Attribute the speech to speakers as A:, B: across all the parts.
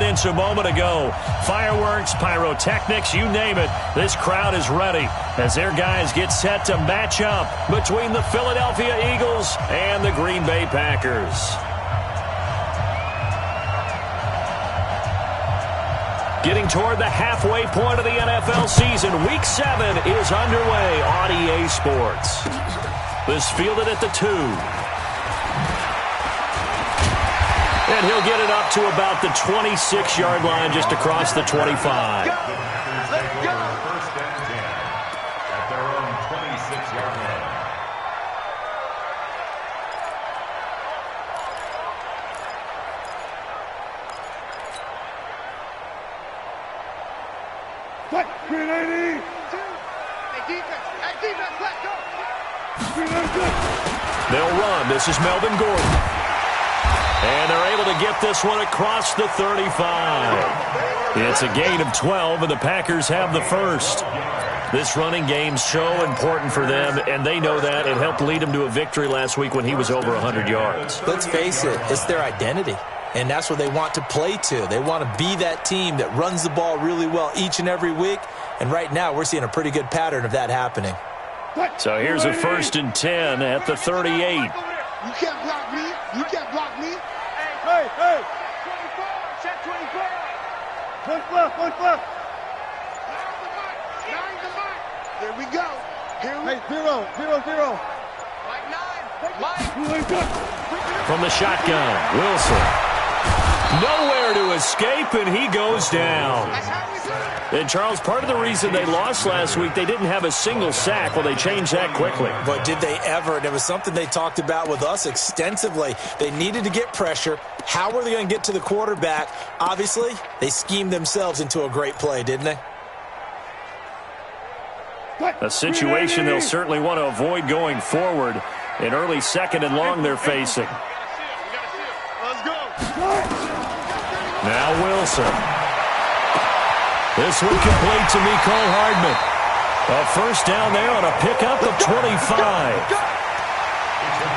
A: confidence a moment ago. Fireworks, pyrotechnics, you name it. This crowd is ready as their guys get set to match up between the Philadelphia Eagles and the Green Bay Packers. Getting toward the halfway point of the NFL season, Week 7 is underway on EA Sports. This fielded at the 2. And he'll get it up to about the 26-yard line just across the 25.
B: Let's go. First and 10 at their own 26-yard line.
C: What? 380.
D: Hey, defense, let's go.
C: 380.
A: They'll run. This is Melvin Gordon. And they're able to get this one across the 35. It's a gain of 12, and the Packers have the first. This running game's so important for them, and they know that. It helped lead them to a victory last week when he was over 100 yards.
E: Let's face it, it's their identity. And that's what they want to play to. They want to be that team that runs the ball really well each and every week. And right now, we're seeing a pretty good pattern of that happening.
A: So here's a 1st and 10 at the 38.
D: You can't block me. You can't block me.
C: Hey, hey.
D: 24. Check 24.
C: One left, one left.
D: Nine the mark. Here we go. Here we
C: Hey, 0, 0, 0.
D: Mike 9. Mike.
A: From the shotgun, Wilson. Nowhere to escape, and he goes down.
D: That's how we do it.
A: And, Charles, part of the reason they lost last week, they didn't have a single sack. Well, they changed that quickly.
E: But did they ever? And it was something they talked about with us extensively. They needed to get pressure. How were they going to get to the quarterback? Obviously, they schemed themselves into a great play, didn't they?
A: A situation they'll certainly want to avoid going forward. An early 2nd and long they're facing.
D: Let's go.
A: Now Wilson. This one complete to Mecole Hardman. A first down there on a pickup of 25.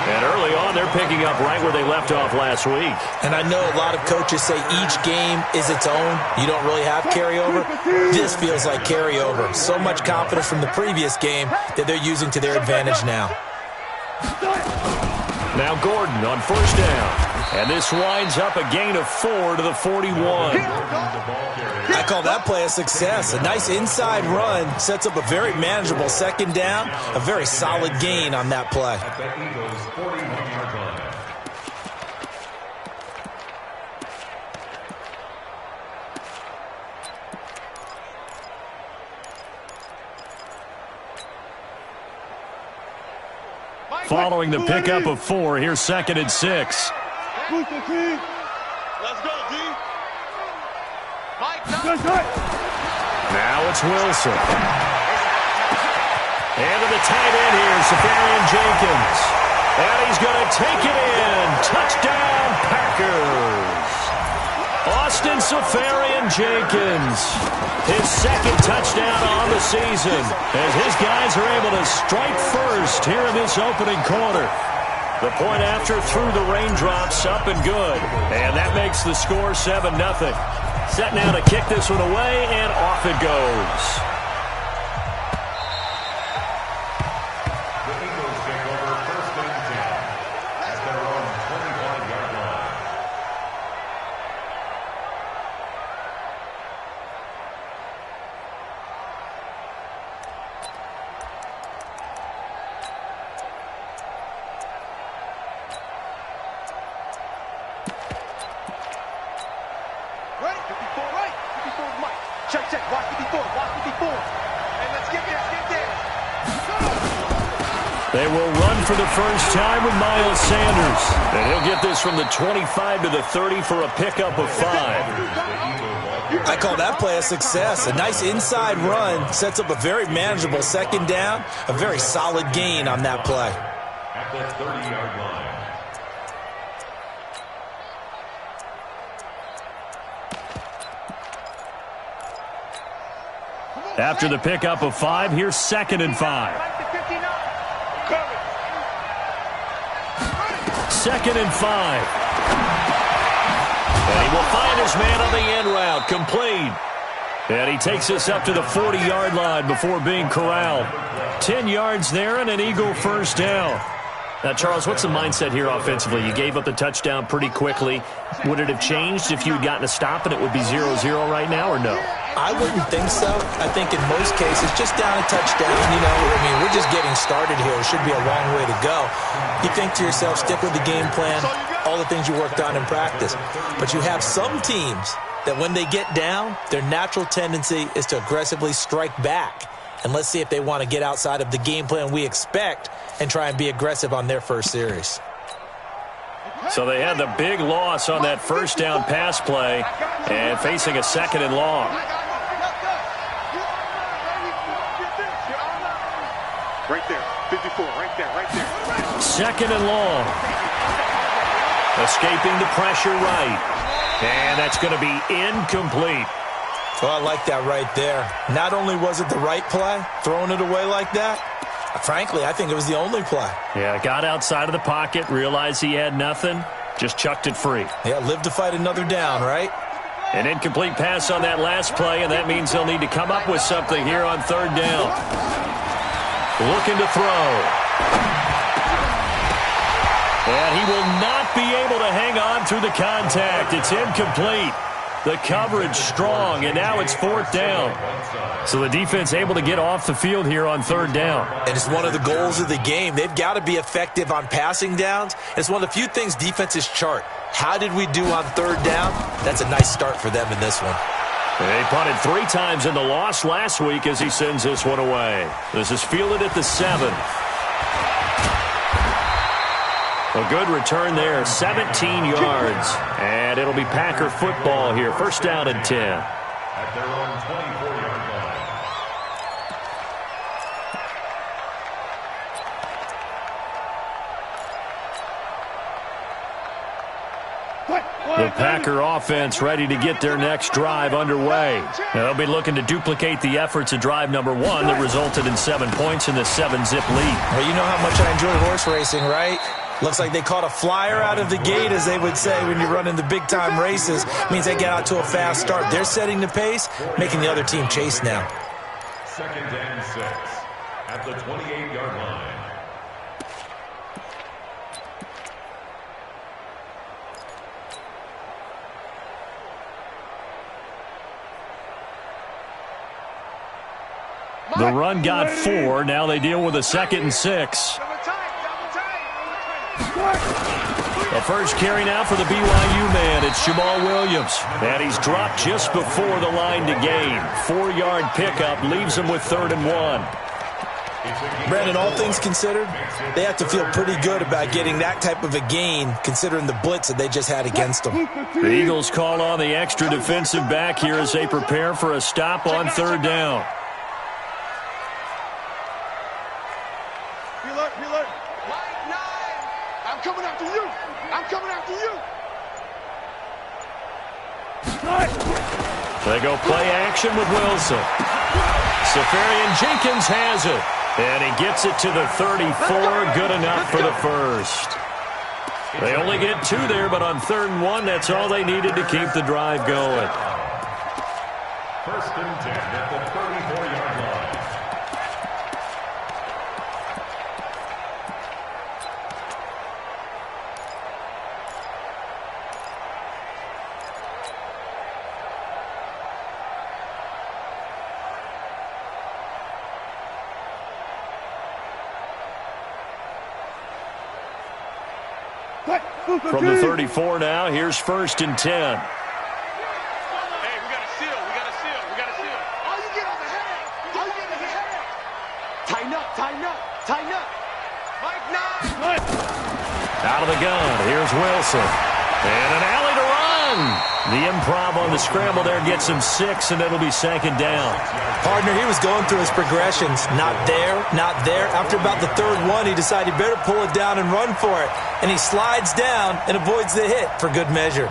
A: And early on, they're picking up right where they left off last week.
E: And I know a lot of coaches say each game is its own. You don't really have carryover. This feels like carryover. So much confidence from the previous game that they're using to their advantage now.
A: Now Gordon on 1st down. And this winds up a gain of 4 to the 41.
E: I call that play a success. A nice inside run sets up a very manageable 2nd down. A very solid gain on that play.
B: At the Eagles' 41-yard line.
A: Following the pickup of 4, here's 2nd and 6.
C: Boost the team.
D: Let's go, D. Mike 9.
C: Good, good.
A: Now it's Wilson. And to the tight end here, S4w7 Jenkins. And he's going to take it in. Touchdown, Packers. Austin S4w7 Jenkins. His 2nd touchdown on the season as his guys are able to strike first here in this opening quarter. The point after through the raindrops, up and good. And that makes the score 7-0. Set now to kick this one away, and off it goes.
B: The Eagles take over 1st and 10 at their own 25-yard line.
D: Right, 54, right. 54 is Mike. Check, check. Watch 54, watch 54. Hey, let's get there, get there.
A: They will run for the first time with Miles Sanders. And he'll get this from the 25 to the 30 for a pickup of 5.
E: I call that play a success. A nice inside run sets up a very manageable 2nd down. A very solid gain on that play.
B: At the 30-yard line.
A: After the pickup of 5, here's 2nd and 5. 2nd and 5. And he will find his man on the end route. Complete. And he takes us up to the 40-yard line before being corralled. 10 yards there and an Eagle first down. Now, Charles, what's the mindset here offensively? You gave up the touchdown pretty quickly. Would it have changed if you had gotten a stop and it would be 0-0 right now, or no?
E: I wouldn't think so. I think in most cases, just down a touchdown, we're just getting started here. It should be a long way to go. You think to yourself, stick with the game plan, all the things you worked on in practice. But you have some teams that when they get down, their natural tendency is to aggressively strike back. And let's see if they want to get outside of the game plan we expect and try and be aggressive on their first series.
A: So they had the big loss on that first down pass play and facing a second and long.
D: Right there, 54, right there.
A: Second and long. Escaping the pressure right. And that's going to be incomplete.
E: Well, I like that right there. Not only was it the right play, throwing it away like that, frankly, I think it was the only play.
A: Yeah, got outside of the pocket, realized he had nothing, just chucked it free.
E: Yeah, live to fight another down, right?
A: An incomplete pass on that last play, and that means they'll need to come up with something here on third down. Looking to throw. And he will not be able to hang on through the contact. It's incomplete. The coverage strong, and now it's fourth down. So the defense able to get off the field here on third down.
E: And it's one of the goals of the game. They've got to be effective on passing downs. It's one of the few things defenses chart. How did we do on third down? That's a nice start for them in this one.
A: They punted 3 times in the loss last week as he sends this one away. This is fielded at the 7. A good return there, 17 yards. And it'll be Packer football here. First down and 10.
B: At their own 24-yard line.
A: The Packer offense ready to get their next drive underway. Now they'll be looking to duplicate the efforts of drive number 1 that resulted in 7 points in the 7-zip lead.
E: Well, you know how much I enjoy horse racing, right? Looks like they caught a flyer out of the gate, as they would say when you're running the big-time races. Means they get out to a fast start. They're setting the pace, making the other team chase now.
B: Second and 6 at the 28-yard line.
A: The run got 4. Now they deal with a 2nd and 6. The first carry now for the BYU man. It's Jamal Williams. And he's dropped just before the line to gain. 4-yard pickup leaves him with 3rd and 1.
E: Brandon, all things considered, they have to feel pretty good about getting that type of a gain, considering the blitz that they just had against them.
A: The Eagles call on the extra defensive back here as they prepare for a stop on third down.
D: Coming after you. I'm coming after you.
A: They go play action with Wilson. Safarian Jenkins has it. And he gets it to the 34. Good enough for the first. They only get 2 there, but on 3rd and 1, that's all they needed to keep the drive going.
B: First and 10 at the 34-yard line.
A: From the 34 now, here's 1st and 10.
D: Hey, we got a seal. We got a seal. We got a seal. All you get is a headache. All you get is a headache. Tighten up. Tighten up. Tighten up. Mike 9.
A: Out of the gun. Here's Wilson. And an alley to run. The improv on the scramble there gets him 6, and it'll be 2nd down.
E: Partner, he was going through his progressions. Not there, not there. After about the 3rd one, he decided he better pull it down and run for it. And he slides down and avoids the hit for good measure.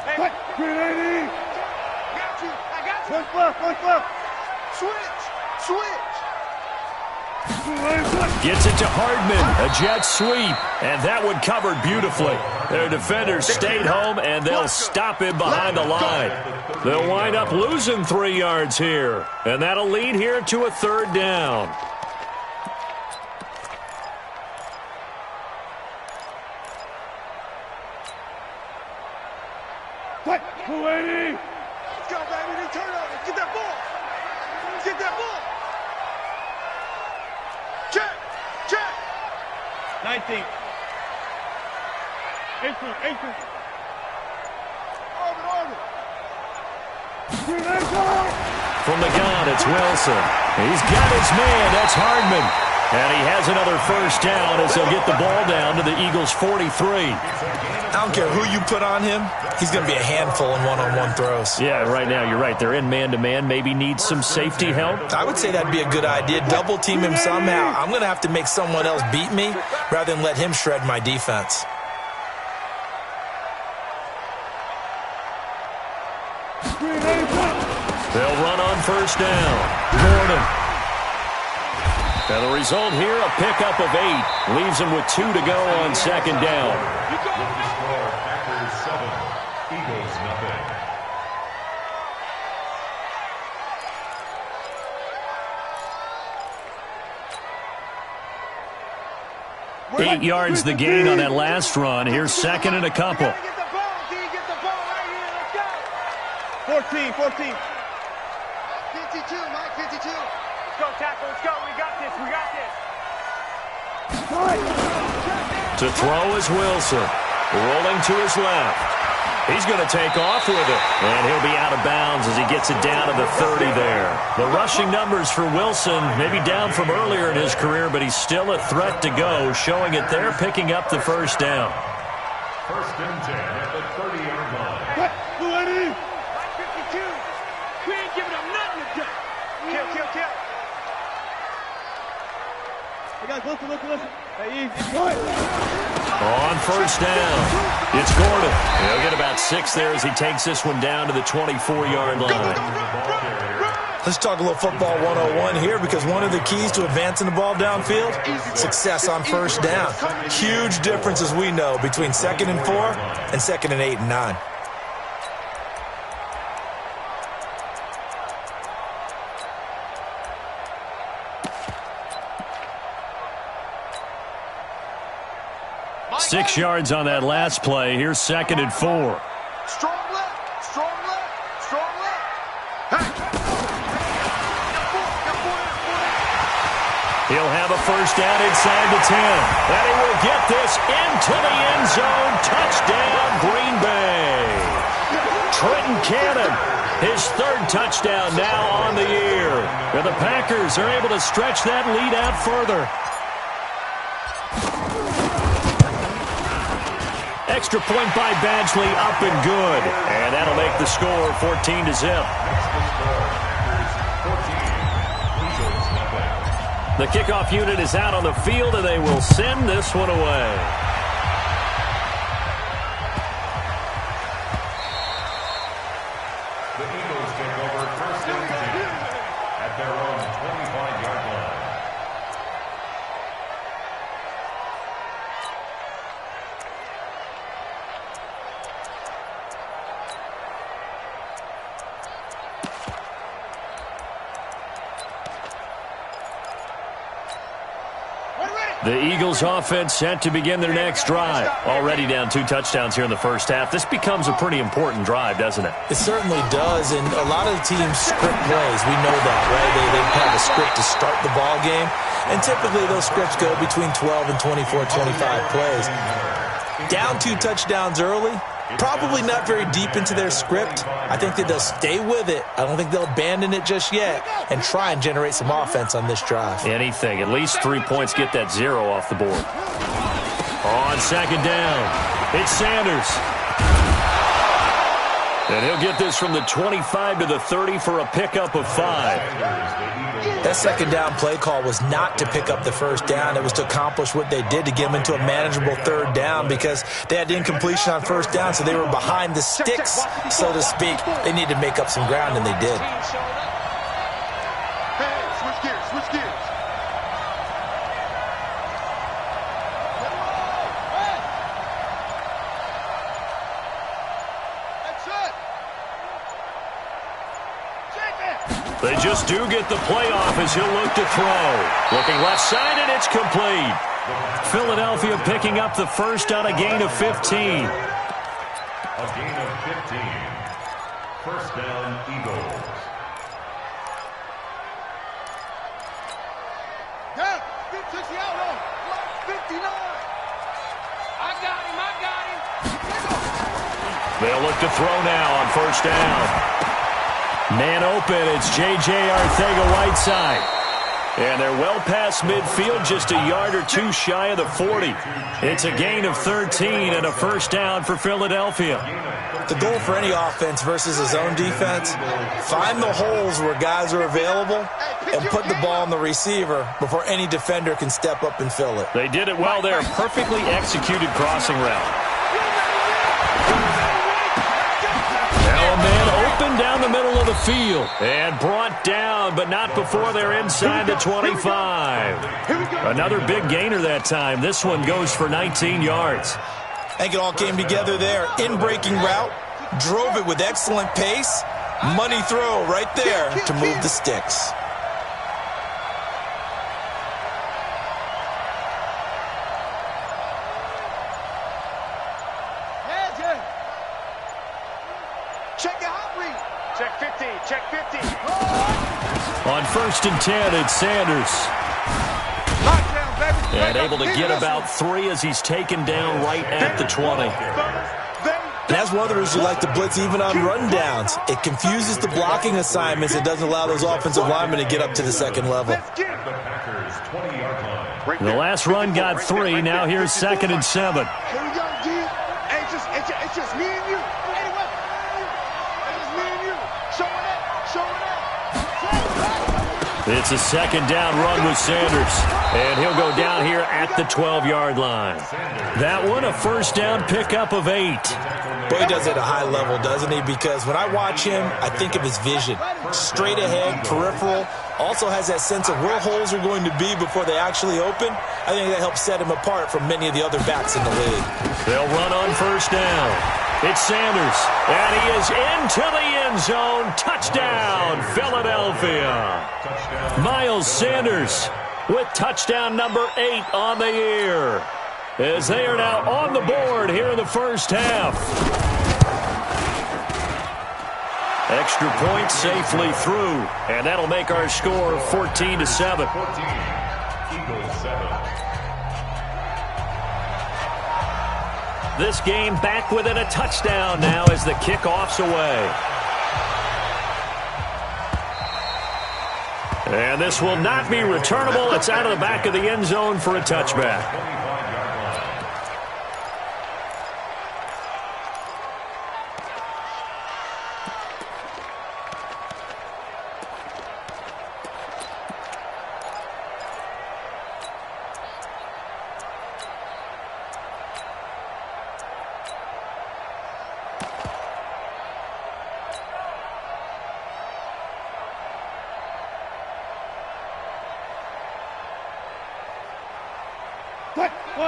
D: Hey,
C: Green 80.
D: got you. I got you.
C: One left, one left.
D: Switch. Switch.
A: Gets it to Hardman, a jet sweep, and that one covered beautifully. Their defenders stayed home, and they'll stop him behind the line. They'll wind up losing 3 yards here, and that'll lead here to a 3rd down.
C: What? 280.
D: Let's go, baby. They turn over. Get that ball. Get that ball. Check. Check.
C: 19. 18. Over.
A: From the gun, it's Wilson. He's got his man. That's Hardman. And he has another 1st down as he'll get the ball down to the Eagles' 43.
E: I don't care who you put on him. He's going to be a handful in one-on-one throws.
A: Yeah, right now you're right. They're in man-to-man. Maybe need some safety help.
E: I would say that'd be a good idea. Double team him somehow. I'm going to have to make someone else beat me rather than let him shred my defense.
A: They'll run on 1st down. Gordon. And the result here, a pickup of 8. Leaves him with 2 to go on 2nd down.
B: With the score, Packers 7, Eagles nothing.
A: 8 yards the gain on that last run. Here's 2nd and a couple.
D: Get the ball, D. Get the ball right here. Let's go.
C: 14.
D: 52, Mike. 52. Let's go, tackle. Let's go. We got this.
A: To throw is Wilson. Rolling to his left. He's going to take off with it. And he'll be out of bounds as he gets it down to the 30 there. The rushing numbers for Wilson, maybe down from earlier in his career, but he's still a threat to go, showing it there, picking up the 1st down.
B: 1st and 10 at the 30-yard line.
C: 280.
D: Mike 52. We ain't giving them nothing to do. Kill.
C: Hey, guys, listen. Hey, easy.
A: On 1st down, it's Gordon. He'll get about 6 there as he takes this one down to the 24-yard line.
E: Let's talk a little football 101 here, because one of the keys to advancing the ball downfield, success on 1st down. Huge difference, as we know, between 2nd and 4 and 2nd and 8 and 9.
A: Six yards on that last play. Here's 2nd and 4.
D: Strong left. Hey.
A: He'll have a 1st down inside the 10. And he will get this into the end zone. Touchdown, Green Bay. Trenton Cannon, his 3rd touchdown now on the year. And the Packers are able to stretch that lead out further. Extra point by Badgley, up and good. And that'll make the score 14 to zip. The kickoff unit is out on the field, and they will send this one away.
B: The Eagles take over 1st and 10 at their own 25-yard line.
A: The Eagles offense set to begin their next drive. Already down 2 touchdowns here in the 1st half. This becomes a pretty important drive, doesn't it?
E: It certainly does, and a lot of the teams script plays. We know that, right? They have a script to start the ball game, and typically those scripts go between 12 and 24, 25 plays. Down 2 touchdowns early, probably not very deep into their script. I think that they'll stay with it. I don't think they'll abandon it just yet and try and generate some offense on this drive.
A: Anything. At least 3 points, get that 0 off the board. On 2nd down, it's Sanders. And he'll get this from the 25 to the 30 for a pickup of 5.
E: That 2nd down play call was not to pick up the 1st down. It was to accomplish what they did, to get them into a manageable 3rd down, because they had incompletion on 1st down, so they were behind the sticks, so to speak. They needed to make up some ground, and they did.
D: Hey, switch gears.
A: They just do get the playoff as he'll look to throw. Looking left side, and it's complete. Philadelphia picking up the first on a gain of 15.
B: A gain of 15. First down, Eagles.
D: Yeah, 60 out on. 59. I got him.
A: They'll look to throw now on first down. Man open, it's J.J. Arcega-Whiteside. And they're well past midfield, just a yard or two shy of the 40. It's a gain of 13 and a first down for Philadelphia.
E: The goal for any offense versus his own defense, find the holes where guys are available and put the ball on the receiver before any defender can step up and fill it.
A: They did it well there. Perfectly executed crossing route. Now a man open down the middle of the field and brought down, but not before they're inside the 25. Another big gainer that time. This one goes for 19 yards.
E: I think it all came together there. In-breaking route, drove it with excellent pace. Money throw right there to move the sticks.
D: Check the hot read. Check 50. Check 50.
A: On first and 10, it's Sanders.
D: Lockdown, baby.
A: And able to get about 3 as he's taken down right at the 20.
E: And as one of the reasons we like to blitz even on rundowns, it confuses the blocking assignments. It doesn't allow those offensive linemen to get up to the second level.
B: The Packers 20-yard line.
A: The last run got 3. Now here's second and 7.
D: Here we go, G. Hey, it's just me and you. Anyway, it's just me and you. Showing up, showing up.
A: It's a second down run with Sanders. And he'll go down here at the 12-yard line. That one, a first down pickup of 8.
E: Boy, he does it at a high level, doesn't he? Because when I watch him, I think of his vision. Straight ahead, peripheral. Also has that sense of where holes are going to be before they actually open. I think that helps set him apart from many of the other backs in the league.
A: They'll run on first down. It's Sanders, and he is into the end zone. Touchdown, Philadelphia. Miles Sanders with touchdown number 8 on the year, as they are now on the board here in the first half. Extra point safely through, and that'll make our score 14-7.
B: 14. Eagles 7.
A: This game back within a touchdown now as the kickoff's away. And this will not be returnable. It's out of the back of the end zone for a touchback.
B: 25-yard line.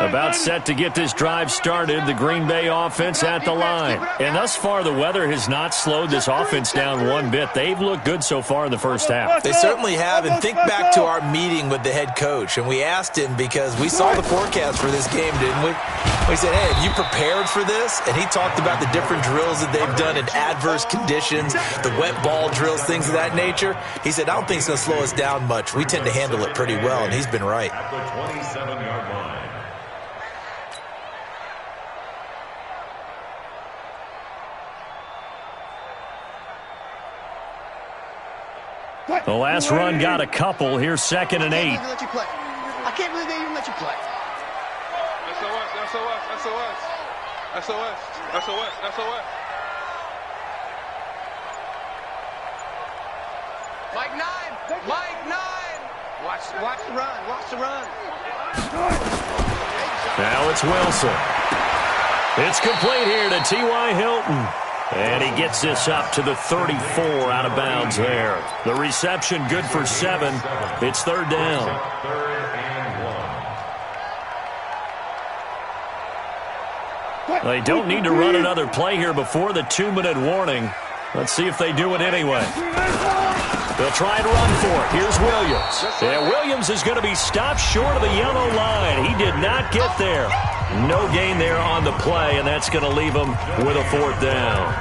A: About set to get this drive started, the Green Bay offense at the line. And thus far, the weather has not slowed this offense down one bit. They've looked good so far in the first half.
E: They certainly have, and think back to our meeting with the head coach, and we asked him because we saw the forecast for this game, didn't we? We said, hey, have you prepared for this? And he talked about the different drills that they've done in adverse conditions, the wet ball drills, things of that nature. He said, I don't think it's going to slow us down much. We tend to handle it pretty well, and he's been right.
B: At the 27-yard line.
A: The last run got a couple. Here's second and 8.
D: I can't believe they even let you play.
F: SOS, SOS, SOS. SOS, SOS, SOS.
D: Mike 9, Mike 9. Watch the run, watch the run.
A: Now it's Wilson. It's complete here to T.Y. Hilton. And he gets this up to the 34 out of bounds there. The reception good for 7. It's third down.
B: 3rd and 1.
A: They don't need to run another play here before the 2-minute warning. Let's see if they do it anyway. They'll try and run for it. Here's Williams. And Williams is going to be stopped short of the yellow line. He did not get there. No gain there on the play, and that's going to leave him with a 4th down.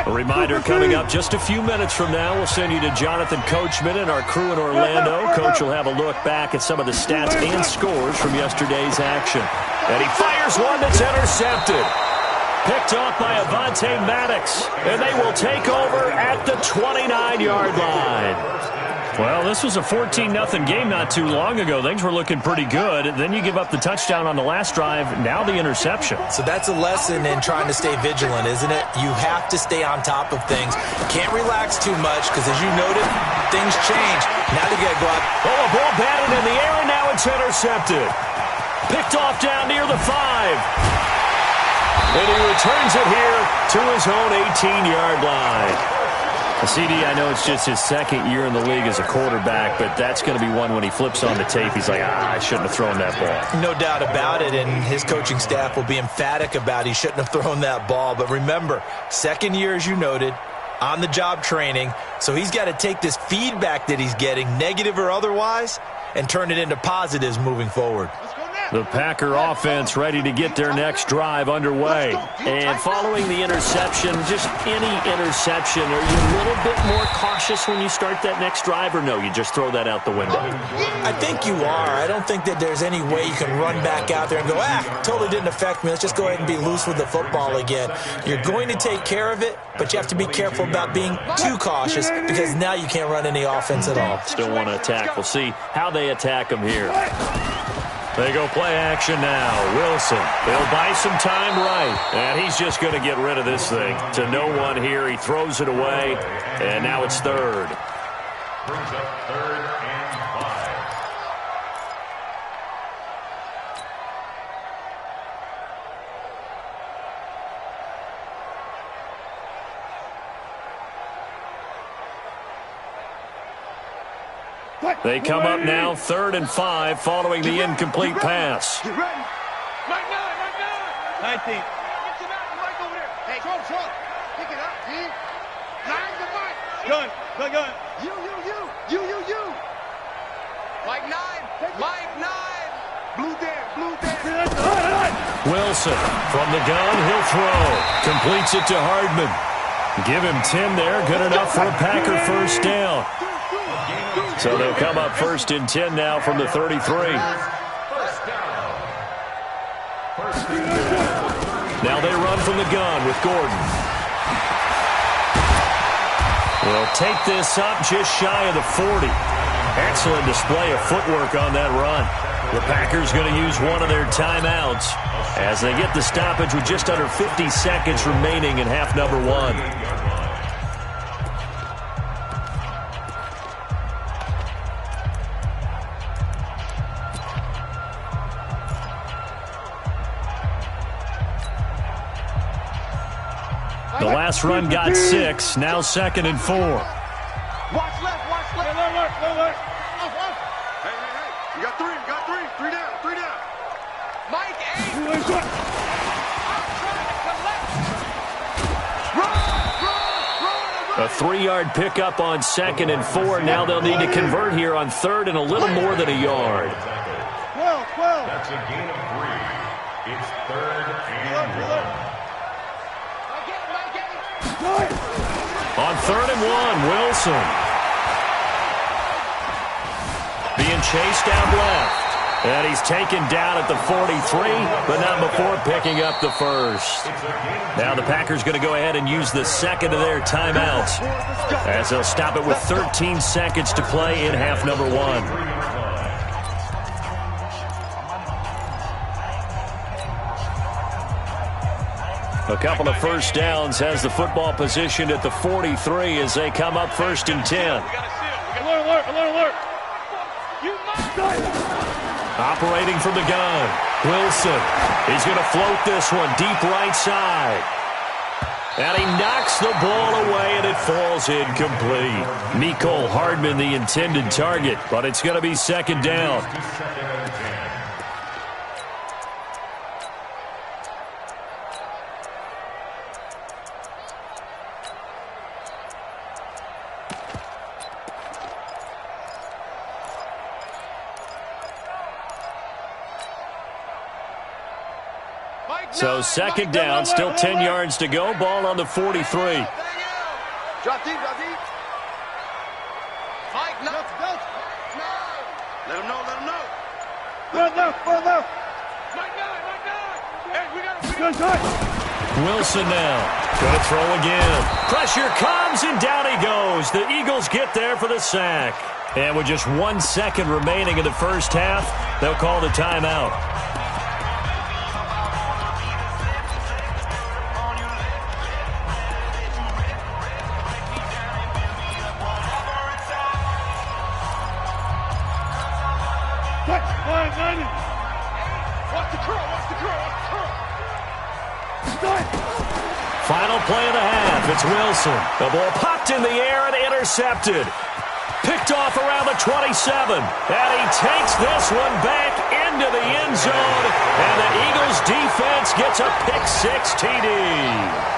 A: A reminder coming up just a few minutes from now. We'll send you to Jonathan Coachman and our crew in Orlando. Coach will have a look back at some of the stats and scores from yesterday's action. And he fires one that's intercepted. Picked off by Avonte Maddox. And they will take over at the 29-yard line. Well, this was a 14-0 game not too long ago. Things were looking pretty good. Then you give up the touchdown on the last drive. Now the interception.
E: So that's a lesson in trying to stay vigilant, isn't it? You have to stay on top of things. Can't relax too much because, as you noted, things change. Now you got to go out.
A: Oh, a ball batted in the air, and now it's intercepted. Picked off down near the 5. And he returns it here to his own 18-yard line. CD, I know it's just his 2nd year in the league as a quarterback, but that's going to be one when he flips on the tape. He's like, I shouldn't have thrown that ball.
E: No doubt about it, and his coaching staff will be emphatic about he shouldn't have thrown that ball. But remember, 2nd year, as you noted, on-the-job training, so he's got to take this feedback that he's getting, negative or otherwise, and turn it into positives moving forward.
A: The Packer offense ready to get their next drive underway. And following the interception, just any interception, are you a little bit more cautious when you start that next drive, or no, you just throw that out the window?
E: I think you are. I don't think that there's any way you can run back out there and go, totally didn't affect me. Let's just go ahead and be loose with the football again. You're going to take care of it, but you have to be careful about being too cautious because now you can't run any offense at all.
A: Still want to attack. We'll see how they attack him here. They go play action now. Wilson. They'll buy some time right. And he's just going to get rid of this thing. To no one here. He throws it away. And now it's 3rd.
B: Brings up 3rd and 5.
A: They come up now 3rd and 5 following the incomplete pass.
D: Get ready. Mike 9, Mike 9.
C: 19.
D: Get your Mike over there. Hey, Sean. Pick it up, G. 9 to Mike.
C: Gun.
D: You. Mike 9. Mike 9. Blue Dan.
A: Wilson from the gun. He'll throw. Completes it to Hardman. Give him 10 there. Good enough for a Packer 1st down. So they'll come up 1st and 10 now from the 33. Now they run from the gun with Gordon. They'll take this up just shy of the 40. Excellent display of footwork on that run. The Packers going to use one of their timeouts as they get the stoppage with just under 50 seconds remaining in half number 1. The last run got 6. Now 2nd and 4.
D: Watch left. Alert. Hey. You got 3. 3 down. Mike 8. I'm trying to collect. Run.
A: A 3-yard pickup on 2nd and 4. Now they'll need to convert here on 3rd and a little more than a yard.
C: 12.
B: That's a gain of 3. It's 3rd and 1.
A: On 3rd and 1, Wilson. Being chased out left. And he's taken down at the 43, but not before picking up the 1st. Now the Packers going to go ahead and use the 2nd of their timeouts as they'll stop it with 13 seconds to play in half number 1. A couple of 1st downs has the football positioned at the 43 as they come up 1st and 10.
C: Alert.
A: Operating from the gun. Wilson. He's going to float this one deep right side. And he knocks the ball away, and it falls incomplete. Mecole Hardman, the intended target, but it's going to be second down. So second down, still 10 yards to go. Ball on the 43.
D: Drop deep, drop deep. Mike, no. Let him know, let him know.
C: Run left.
D: Mike, hey, we got
A: Wilson now. Going to throw again. Pressure comes, and down he goes. The Eagles get there for the sack. And with just 1 second remaining in the first half, they'll call the timeout. Final play of the half. It's Wilson. The ball popped in the air and intercepted. Picked off around the 27. And he takes this one back into the end zone. And the Eagles defense gets a pick-6 TD.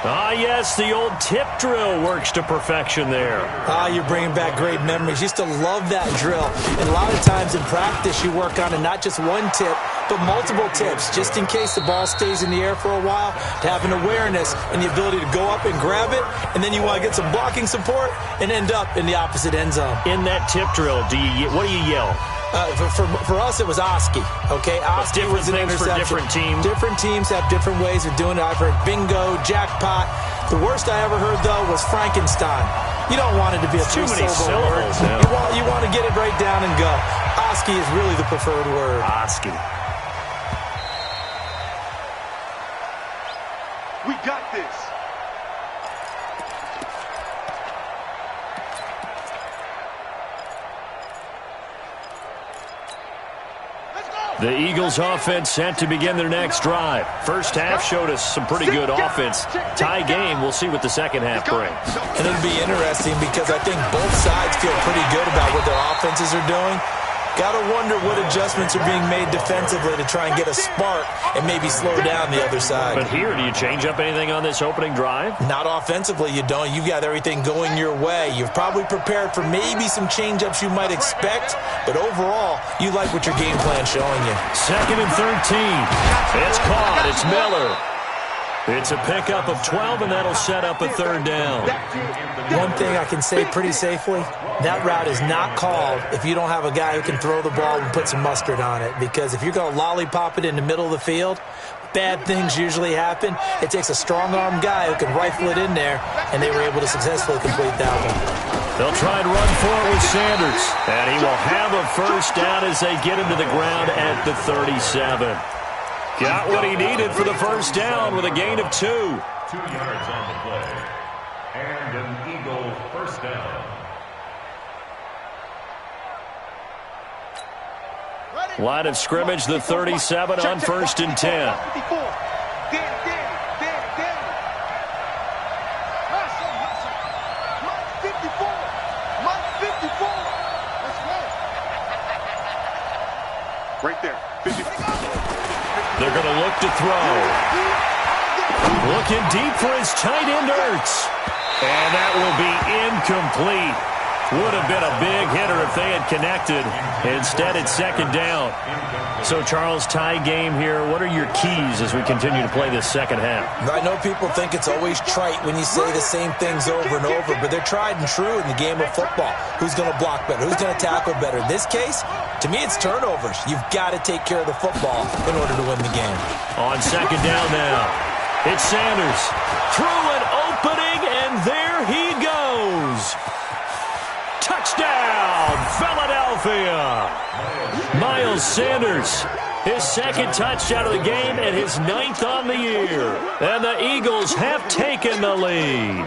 A: Ah, yes, the old tip drill works to perfection there.
E: Ah, you're bringing back great memories. Used to love that drill. And a lot of times in practice, you work on it, not just one tip, but multiple tips, just in case the ball stays in the air for a while, to have an awareness and the ability to go up and grab it, and then you want to get some blocking support and end up in the opposite end zone.
A: In that tip drill, what do you yell?
E: For us, it was Oski. Okay, Oski was an interception.
A: For different teams.
E: Different teams have different ways of doing it. I've heard bingo, jackpot. The worst I ever heard, though, was Frankenstein. You don't want it to be a three-syllable word.
A: Yeah.
E: You want to get it right down and go. Oski is really the preferred word.
A: Oski.
D: We got this.
A: The Eagles offense set to begin their next drive. First half showed us some pretty good offense. Tie game, we'll see what the second half brings.
E: And it'll be interesting because I think both sides feel pretty good about what their offenses are doing. Got to wonder what adjustments are being made defensively to try and get a spark and maybe slow down the other side.
A: But here, do you change up anything on this opening drive?
E: Not offensively, you don't. You've got everything going your way. You've probably prepared for maybe some change-ups you might expect, but overall, you like what your game plan's showing you.
A: Second and 13. It's caught. It's Miller. It's a pickup of 12, and that'll set up a third down.
E: One thing I can say pretty safely, that route is not called if you don't have a guy who can throw the ball and put some mustard on it. Because if you're going to lollipop it in the middle of the field, bad things usually happen. It takes a strong-arm guy who can rifle it in there, and they were able to successfully complete that one.
A: They'll try and run for it with Sanders. And he will have a first down as they get him to the ground at the 37. Got what he needed for the first down with a gain of 2.
B: 2 yards on the play. And an Eagle first down.
A: Line of scrimmage, the 37 on first and 10.
D: Right there. 54.
A: They're going to look to throw. Looking deep for his tight end, Ertz. And that will be incomplete. Would have been a big hitter if they had connected. Instead, it's second down. So, Charles, tie game here. What are your keys as we continue to play this second half?
E: I know people think it's always trite when you say the same things over and over, but they're tried and true in the game of football. Who's going to block better? Who's going to tackle better? In this case, to me, it's turnovers. You've got to take care of the football in order to win the game.
A: On second down now, it's Sanders. Through an opening, and there he goes. Touchdown, Philadelphia. Miles Sanders, his second touchdown of the game and his 9th on the year. And the Eagles have taken the lead.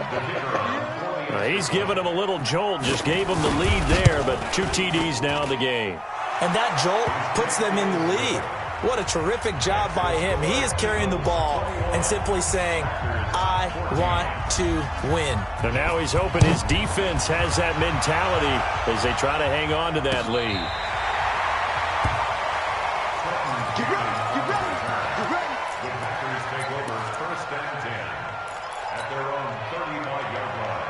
A: He's given him a little jolt, just gave him the lead there, but 2 TDs now in the game.
E: And that jolt puts them in the lead. What a terrific job by him. He is carrying the ball and simply saying, I want to win.
A: And now he's hoping his defense has that mentality as they try to hang on to that lead.
D: Get ready, get ready, get ready.
B: The Packers take over 1st and 10 at their own 35-yard line.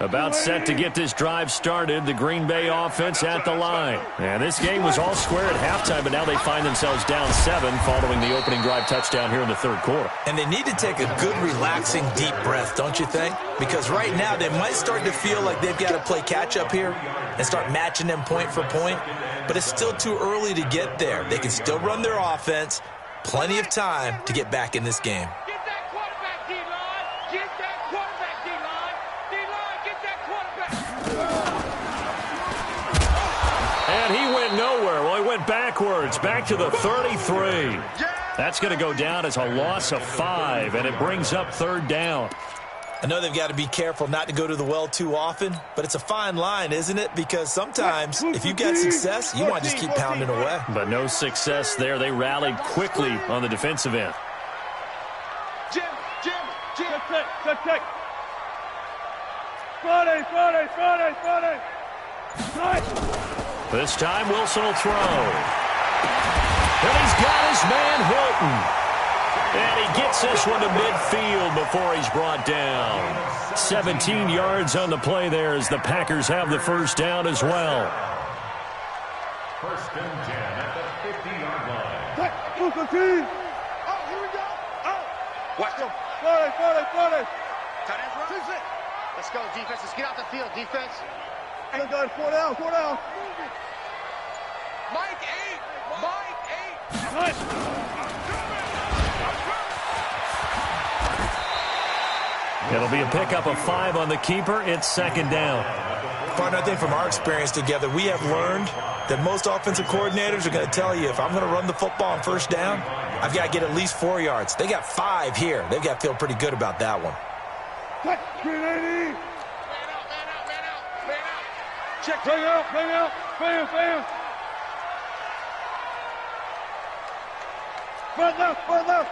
A: About set to get this drive started, the Green Bay offense at the line. And this game was all square at halftime, but now they find themselves down 7 following the opening drive touchdown here in the 3rd quarter.
E: And they need to take a good, relaxing, deep breath, don't you think? Because right now they might start to feel like they've got to play catch-up here and start matching them point for point. But it's still too early to get there. They can still run their offense. Plenty of time to get back in this game.
D: Get that quarterback, D-line. Get that quarterback, D-line. D-line, get that quarterback.
A: And he went nowhere. Well, he went backwards, back to the 33. That's going to go down as a loss of 5, and it brings up 3rd down.
E: I know they've got to be careful not to go to the well too often, but it's a fine line, isn't it? Because sometimes if you've got success, you want to just keep pounding away.
A: But no success there. They rallied quickly on the defensive end.
D: Jim.
C: Check. Friday. Nice.
A: This time Wilson will throw. And he's got his man Hilton. And he gets this one to midfield before he's brought down. 17 yards on the play there as the Packers have the 1st down as well.
B: 1st and 10 at the 50-yard line.
C: Move team.
D: Oh, here we go. Oh. Watch them.
C: Friday.
D: Tight ends run. Let's go, defense. Let's get out the field, defense.
C: Hey, guys, 4 down.
D: Mike 8.
C: Nice.
A: It'll be a pickup of 5 on the keeper. It's 2nd down.
E: Partner, I think from our experience together, we have learned that most offensive coordinators are going to tell you, if I'm going to run the football on 1st down, I've got to get at least 4 yards. They got 5 here. They've got to feel pretty good about that one.
C: 380.
D: Man out. Check.
C: Bring out. Fan. Front left.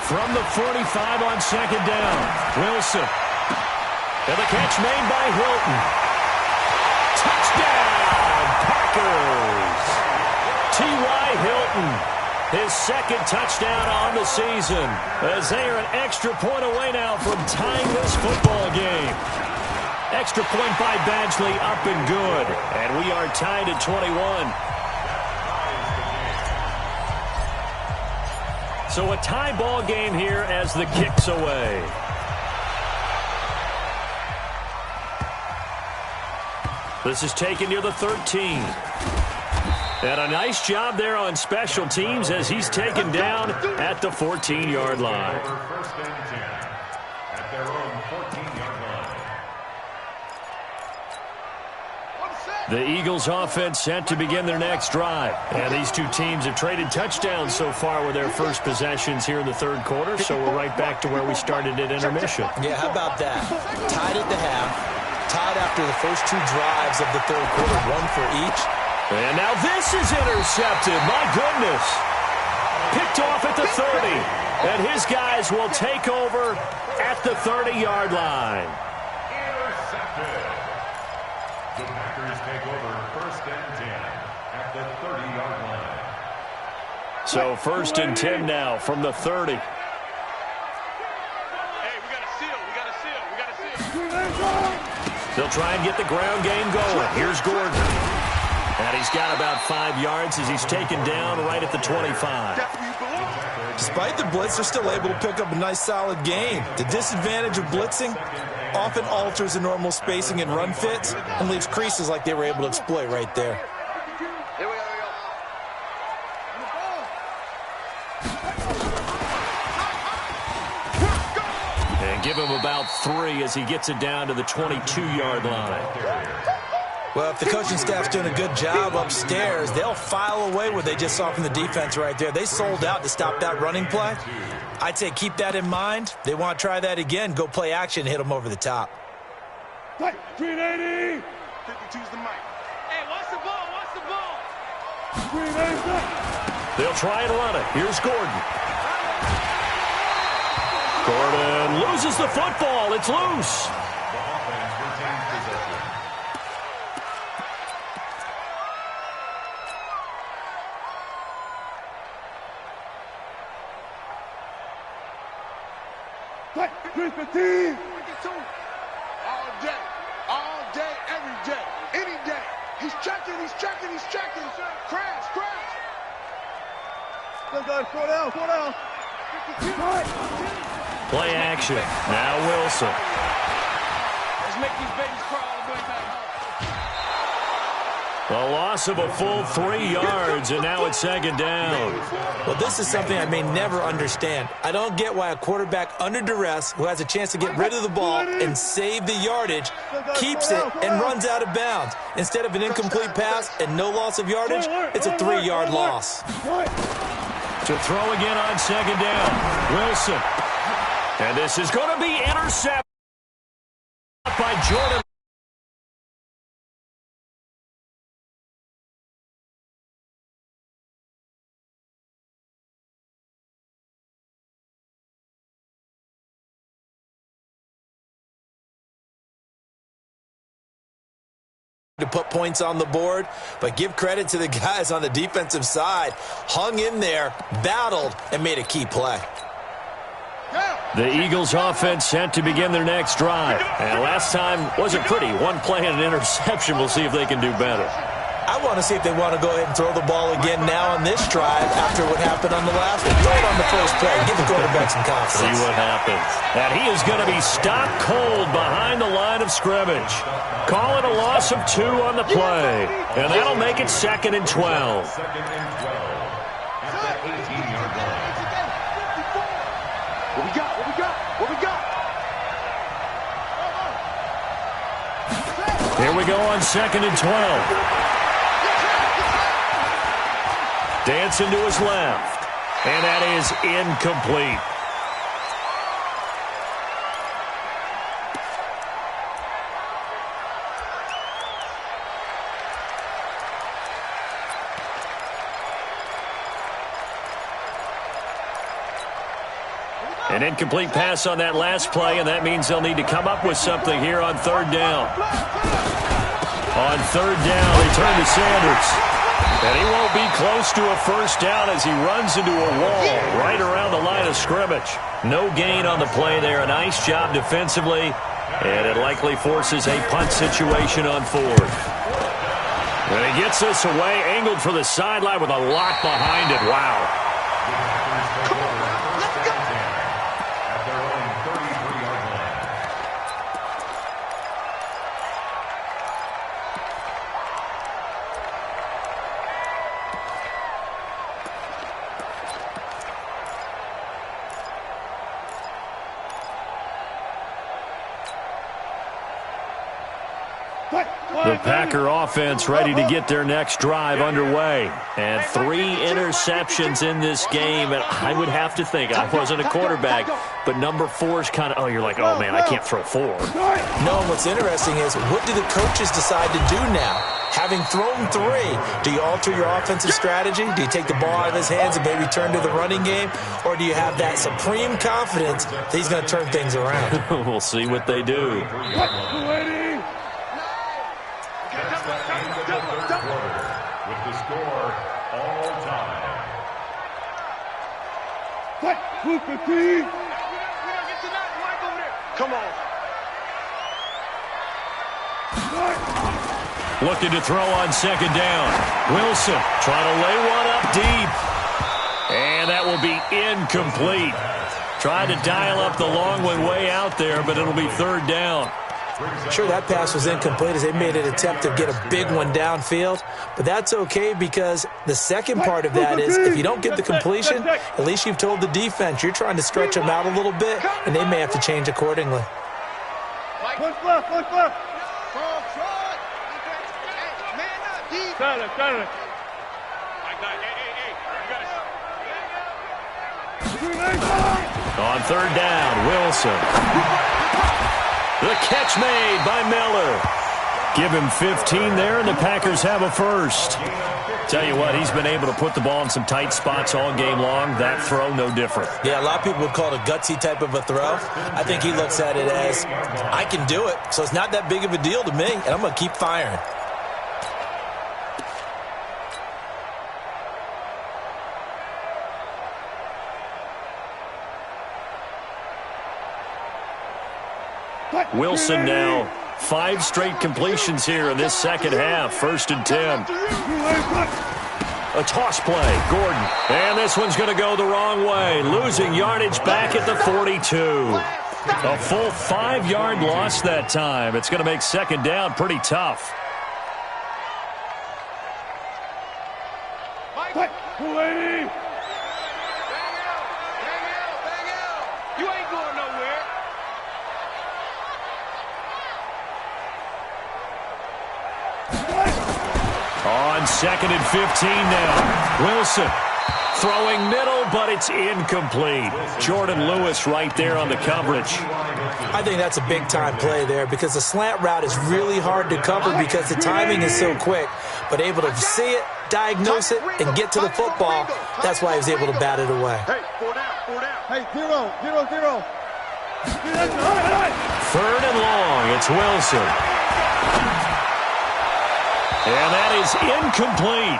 A: From the 45 on 2nd down, Wilson. And the catch made by Hilton. Touchdown, Packers! T.Y. Hilton, his 2nd touchdown on the season, as they are an extra point away now from tying this football game. Extra point by Badgley, up and good. And we are tied at 21. So a tie ball game here as the kick's away. This is taken near the 13. And a nice job there on special teams as he's taken down at the 14-yard line.
B: 1st and 10 at their own 14-yard line.
A: The Eagles offense set to begin their next drive. And these two teams have traded touchdowns so far with their first possessions here in the 3rd quarter, so we're right back to where we started at intermission.
E: Yeah, how about that? Tied at the half, tied after the first 2 drives of the 3rd quarter, 1 for each.
A: And now this is intercepted. My goodness. Picked off at the 30. And his guys will take over at the 30-yard line.
B: Intercepted. The Packers take over 1st and 10 at the 30-yard line.
A: So 1st and 10 now from the 30.
F: Hey, we got a seal.
A: They'll try and get the ground game going. Here's Gordon. And he's got about 5 yards as he's taken down right at the 25.
E: Despite the blitz, they're still able to pick up a nice, solid gain. The disadvantage of blitzing often alters the normal spacing and run fits and leaves creases like they were able to exploit right there.
D: Here we go.
A: And give him about 3 as he gets it down to the 22-yard line.
E: Well, if the coaching staff's doing a good job upstairs, they'll file away what they just saw from the defense right there. They sold out to stop that running play. I'd say keep that in mind. They want to try that again. Go play action, hit them over the top.
C: 380.
D: 52's the mic. Hey, watch the ball, watch the ball.
C: 380.
A: They'll try and run it. Here's Gordon. Gordon loses the football. It's loose.
B: The offense retains possession.
C: Tight. 315.
D: All day, every day, any day. He's checking. Crash.
C: Still got it. Slow down.
A: Play action. Now Wilson.
F: Let's make these babies crawl all the way back home.
A: A loss of a full 3 yards, and now it's second down.
E: Well, this is something I may never understand. I don't get why a quarterback under duress who has a chance to get rid of the ball and save the yardage keeps it and runs out of bounds. Instead of an incomplete pass and no loss of yardage, it's a 3-yard loss.
A: To throw again on second down, Wilson. And this is going to be intercepted by Jordan.
E: To put points on the board, but give credit to the guys on the defensive side. Hung in there, battled, and made a key play.
A: The Eagles offense set to begin their next drive. And last time wasn't pretty. One play and an interception. We'll see if they can do better.
E: I want to see if they want to go ahead and throw the ball again now on this drive after what happened on the last one. Throw it on the first play. Give the quarterback some confidence.
A: See what happens. And he is going to be stopped cold behind the line of scrimmage. Call it a loss of 2 on the play. And that'll make it 2nd and 12.
B: Second and 12 at the 18-yard line.
D: What we got?
A: Here we go on 2nd and 12. Dancing to his left. And that is incomplete. An incomplete pass on that last play, and that means they'll need to come up with something here on 3rd down. On 3rd down, they turn to Sanders. And he won't be close to a first down as he runs into a wall right around the line of scrimmage. No gain on the play there. A nice job defensively, and it likely forces a punt situation on 4th. And he gets this away, angled for the sideline with a lot behind it. Wow. The Packer offense ready to get their next drive underway. And 3 interceptions in this game. And I would have to think, I wasn't a quarterback, but number 4 is kind of, you're like, oh, man, I can't throw 4.
E: No, and what's interesting is, what do the coaches decide to do now? Having thrown 3, do you alter your offensive strategy? Do you take the ball out of his hands and maybe turn to the running game? Or do you have that supreme confidence that he's going to turn things around?
A: We'll see what they do.
B: With the score all time.
D: Come on.
A: Looking to throw on 2nd down. Wilson trying to lay one up deep. And that will be incomplete. Trying to dial up the long one way out there, but it'll be 3rd down.
E: Sure, that pass was incomplete as they made an attempt to get a big one downfield, but that's okay because the second part of that is if you don't get the completion, at least you've told the defense you're trying to stretch them out a little bit, and they may have to change accordingly.
C: Push left. Dale, dale.
A: On third down, Wilson. The catch made by Miller. Give him 15 there, and the Packers have a first. Tell you what, he's been able to put the ball in some tight spots all game long. That throw, no different.
E: Yeah, a lot of people would call it a gutsy type of a throw. I think he looks at it as, I can do it, so it's not that big of a deal to me, and I'm going to keep firing.
A: Wilson now 5 straight completions here in this second half. 1st and 10. A toss play, Gordon. And this one's going to go the wrong way. Losing yardage back at the 42. A full 5-yard loss that time. It's going to make second down pretty tough.
F: You ain't going nowhere.
A: On 2nd and 15 now. Wilson throwing middle, but it's incomplete. Jordan Lewis right there on the coverage.
E: I think that's a big-time play there because the slant route is really hard to cover because the timing is so quick. But able to see it, diagnose it, and get to the football, that's why he was able to bat it away.
C: Hey, 4 down. Hey, 0.
A: 3rd and long, it's Wilson. And that is incomplete.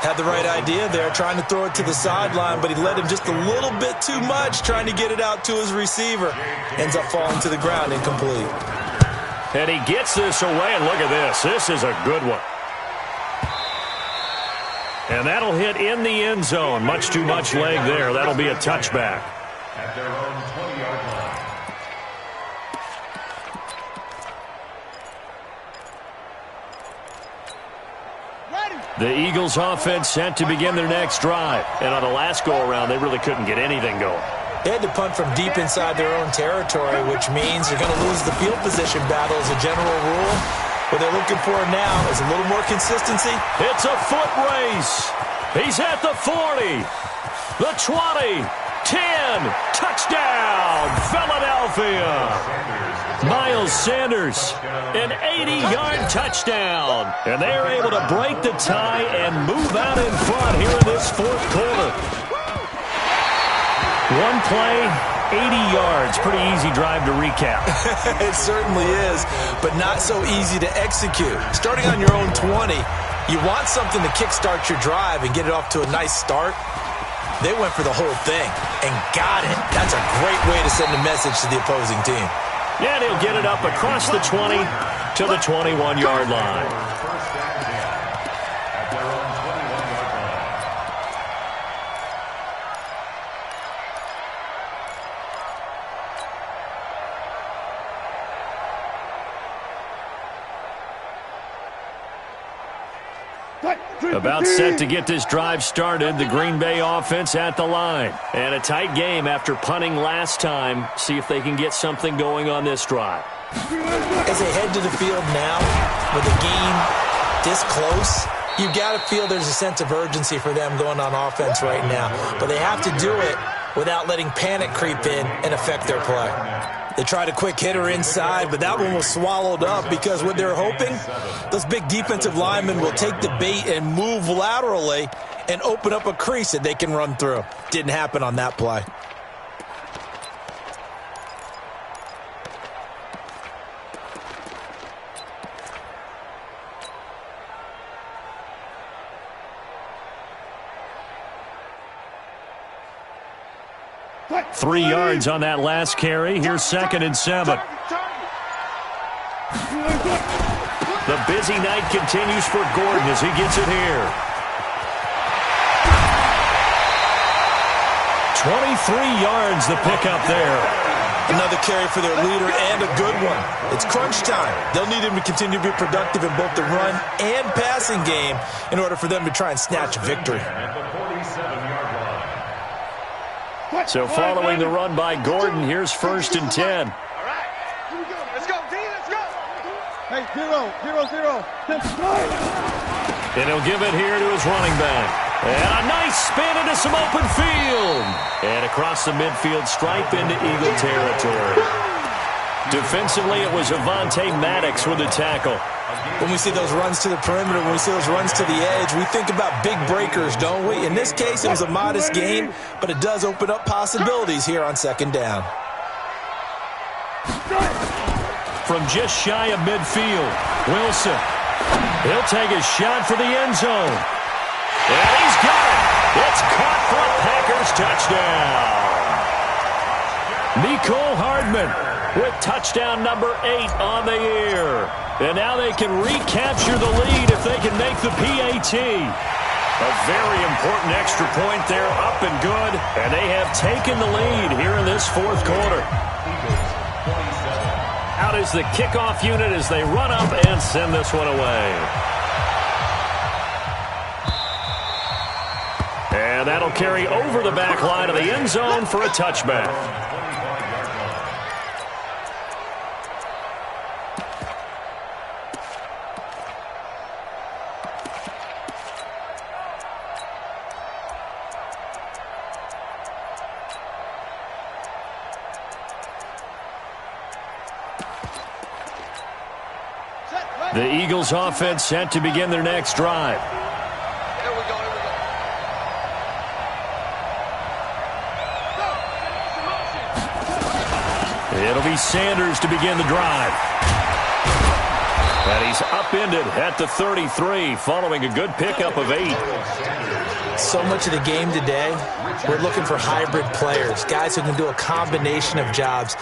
E: Had the right idea there, trying to throw it to the sideline, but he led him just a little bit too much, trying to get it out to his receiver. Ends up falling to the ground, incomplete.
A: And he gets this away, and look at this. This is a good one. And that'll hit in the end zone. Much too much leg there. That'll be a touchback.
B: At their own 20-yard line.
A: The Eagles offense set to begin their next drive. And on the last go-around, they really couldn't get anything going.
E: They had to punt from deep inside their own territory, which means you're going to lose the field position battle as a general rule. What they're looking for now is a little more consistency.
A: It's a foot race. He's at the 40, the 20, 10, touchdown, Philadelphia. Miles Sanders, an 80-yard touchdown. And they're able to break the tie and move out in front here in this 4th quarter. One play, 80 yards. Pretty easy drive to recap.
E: It certainly is, but not so easy to execute. Starting on your own 20, you want something to kickstart your drive and get it off to a nice start. They went for the whole thing and got it. That's a great way to send a message to the opposing team.
A: Yeah, and he'll get it up across the 20 to the 21-yard line.
B: First and 10 at their own 21-yard
A: line. About set to get this drive started. The Green Bay offense at the line. And a tight game after punting last time. See if they can get something going on this drive.
E: As they head to the field now, with the game this close, you've got to feel there's a sense of urgency for them going on offense right now. But they have to do it without letting panic creep in and affect their play. They tried a quick hitter inside, but that one was swallowed up because what they're hoping, those big defensive linemen will take the bait and move laterally and open up a crease that they can run through. Didn't happen on that play.
A: Three yards on that last carry. Here's 2nd and 7. The busy night continues for Gordon as he gets it here. 23 yards the pickup there.
E: Another carry for their leader and a good one. It's crunch time. They'll need him to continue to be productive in both the run and passing game in order for them to try and snatch a victory.
B: At the 47-yard line.
A: So following the run by Gordon, here's 1st and 10.
D: All right. Here we go. Let's go, D. Let's go.
C: Hey, 0.
A: And he'll give it here to his running back. And a nice spin into some open field. And across the midfield stripe into Eagle territory. Defensively, it was Avonte Maddox with the tackle.
E: When we see those runs to the perimeter, when we see those runs to the edge, we think about big breakers, don't we? In this case, it was a modest gain, but it does open up possibilities here on second down.
A: From just shy of midfield, Wilson. He'll take a shot for the end zone. And he's got it. It's caught for a Packers touchdown. Mecole Hardman with touchdown number 8 on the year. And now they can recapture the lead if they can make the PAT. A very important extra point there, up and good. And they have taken the lead here in this fourth quarter. Out is the kickoff unit as they run up and send this one away. And that'll carry over the back line of the end zone for a touchback. The Eagles offense set to begin their next drive.
D: Here we go, here we go.
A: It'll be Sanders to begin the drive. And he's upended at the 33 following a good pickup of 8.
E: So much of the game today, we're looking for hybrid players, guys who can do a combination of jobs.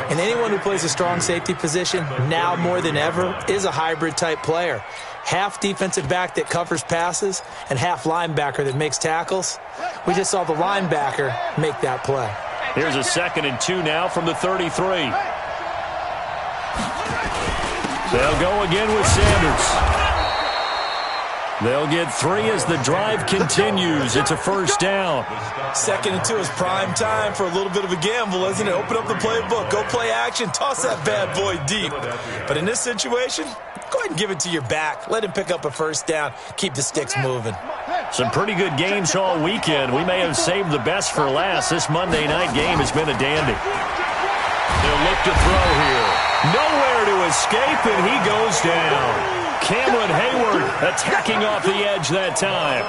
E: And anyone who plays a strong safety position, now more than ever, is a hybrid-type player. Half defensive back that covers passes and half linebacker that makes tackles. We just saw the linebacker make that play.
A: Here's a 2nd and 2 now from the 33. They'll go again with Sanders. They'll get 3 as the drive continues. It's a first down.
E: 2nd and 2 is prime time for a little bit of a gamble, isn't it? Open up the playbook, go play action, toss that bad boy deep. But in this situation, go ahead and give it to your back. Let him pick up a first down. Keep the sticks moving.
A: Some pretty good games all weekend. We may have saved the best for last. This Monday night game has been a dandy. They'll look to throw here. Nowhere to escape, and he goes down. Cameron Hayward attacking off the edge that time.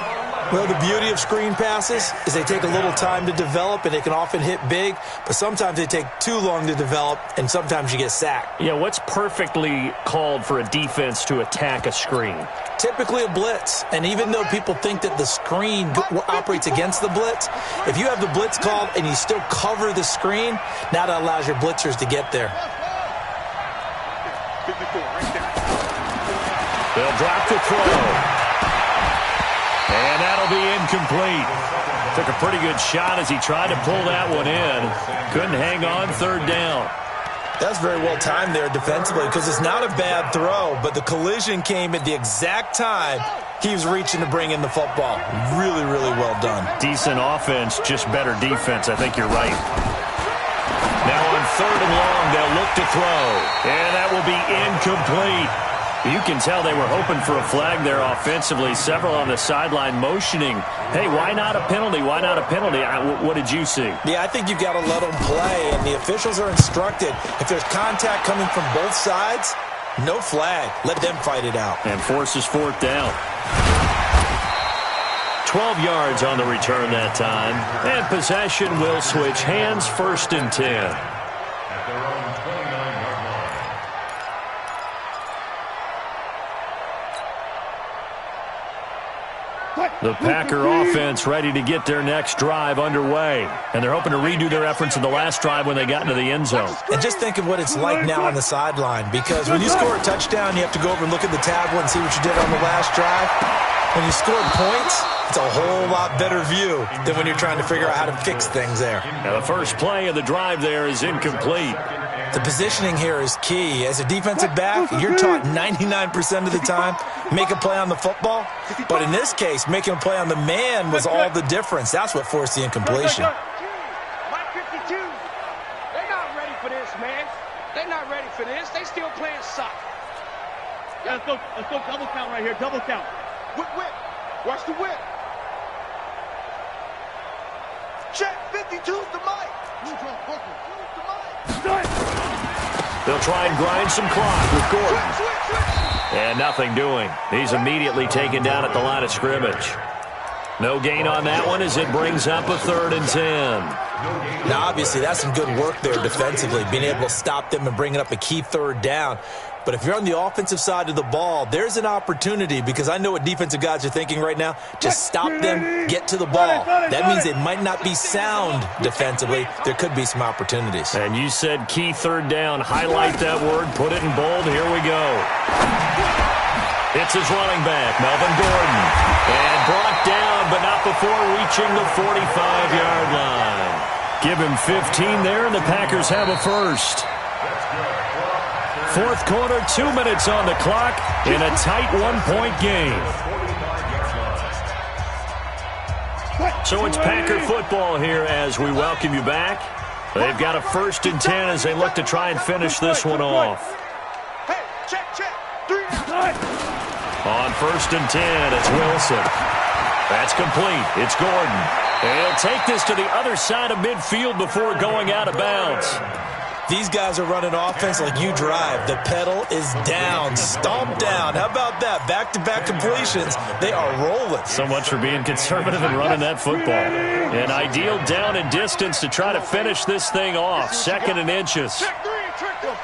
E: Well, the beauty of screen passes is they take a little time to develop, and they can often hit big, but sometimes they take too long to develop, and sometimes you get sacked.
A: Yeah, what's perfectly called for a defense to attack a screen?
E: Typically a blitz, and even though people think that the screen operates against the blitz, if you have the blitz called and you still cover the screen, now that allows your blitzers to get there.
A: They'll drop the throw. And that'll be incomplete. Took a pretty good shot as he tried to pull that one in. Couldn't hang on, 3rd down.
E: That's very well timed there defensively because it's not a bad throw, but the collision came at the exact time he was reaching to bring in the football. Really, really well done.
A: Decent offense, just better defense. I think you're right. Now on 3rd and long, they'll look to throw. And that will be incomplete. You can tell they were hoping for a flag there offensively. Several on the sideline motioning, hey, why not a penalty? Why not a penalty? What did you see?
E: Yeah, I think you've got to let them play, and the officials are instructed. If there's contact coming from both sides, no flag. Let them fight it out.
A: And forces 4th down. 12 yards on the return that time. And possession will switch hands, 1st and 10.
B: At their own 29-yard line.
A: The Packer offense ready to get their next drive underway. And they're hoping to redo their efforts in the last drive when they got into the end zone.
E: And just think of what it's like now on the sideline, because when you score a touchdown, you have to go over and look at the tablet and see what you did on the last drive. When you score points, it's a whole lot better view than when you're trying to figure out how to fix things there.
A: Now the first play of the drive there is incomplete.
E: The positioning here is key. As a defensive back, you're taught 99% of the time, make a play on the football. But in this case, making a play on the man was all the difference. That's what forced the incompletion.
F: Mike 52, they're not ready for this, man. They're not ready for this. They still playing soccer.
C: Yeah, let's go double count right here, double count.
D: Whip, whip. Watch the whip. Check, 52's the mic. Who's the mic?
A: They'll try and grind some clock with Gordon. And nothing doing. He's immediately taken down at the line of scrimmage. No gain on that one as it brings up a 3rd and 10.
E: Now, obviously, that's some good work there defensively, being able to stop them and bringing up a key 3rd down. But if you're on the offensive side of the ball, there's an opportunity, because I know what defensive guys are thinking right now. Just stop them, get to the ball. That means they might not be sound defensively. There could be some opportunities.
A: And you said key 3rd down. Highlight that word. Put it in bold. Here we go. It's his running back, Melvin Gordon. And brought down, but not before reaching the 45-yard line. Give him 15 there, and the Packers have a first. 4th quarter, 2 minutes on the clock in a tight 1-point game. So it's Packer football here as we welcome you back. They've got a 1st and 10 as they look to try and finish this one off.
D: Hey, check, check. 3
A: On 1st and 10, it's Wilson. That's complete. It's Gordon. And he'll take this to the other side of midfield before going out of bounds.
E: These guys are running offense like you drive. The pedal is down, stomped down. How about that? Back-to-back completions. They are rolling.
A: So much for being conservative and running that football. An ideal down and distance to try to finish this thing off. 2nd and inches.
D: Check 3, trick them.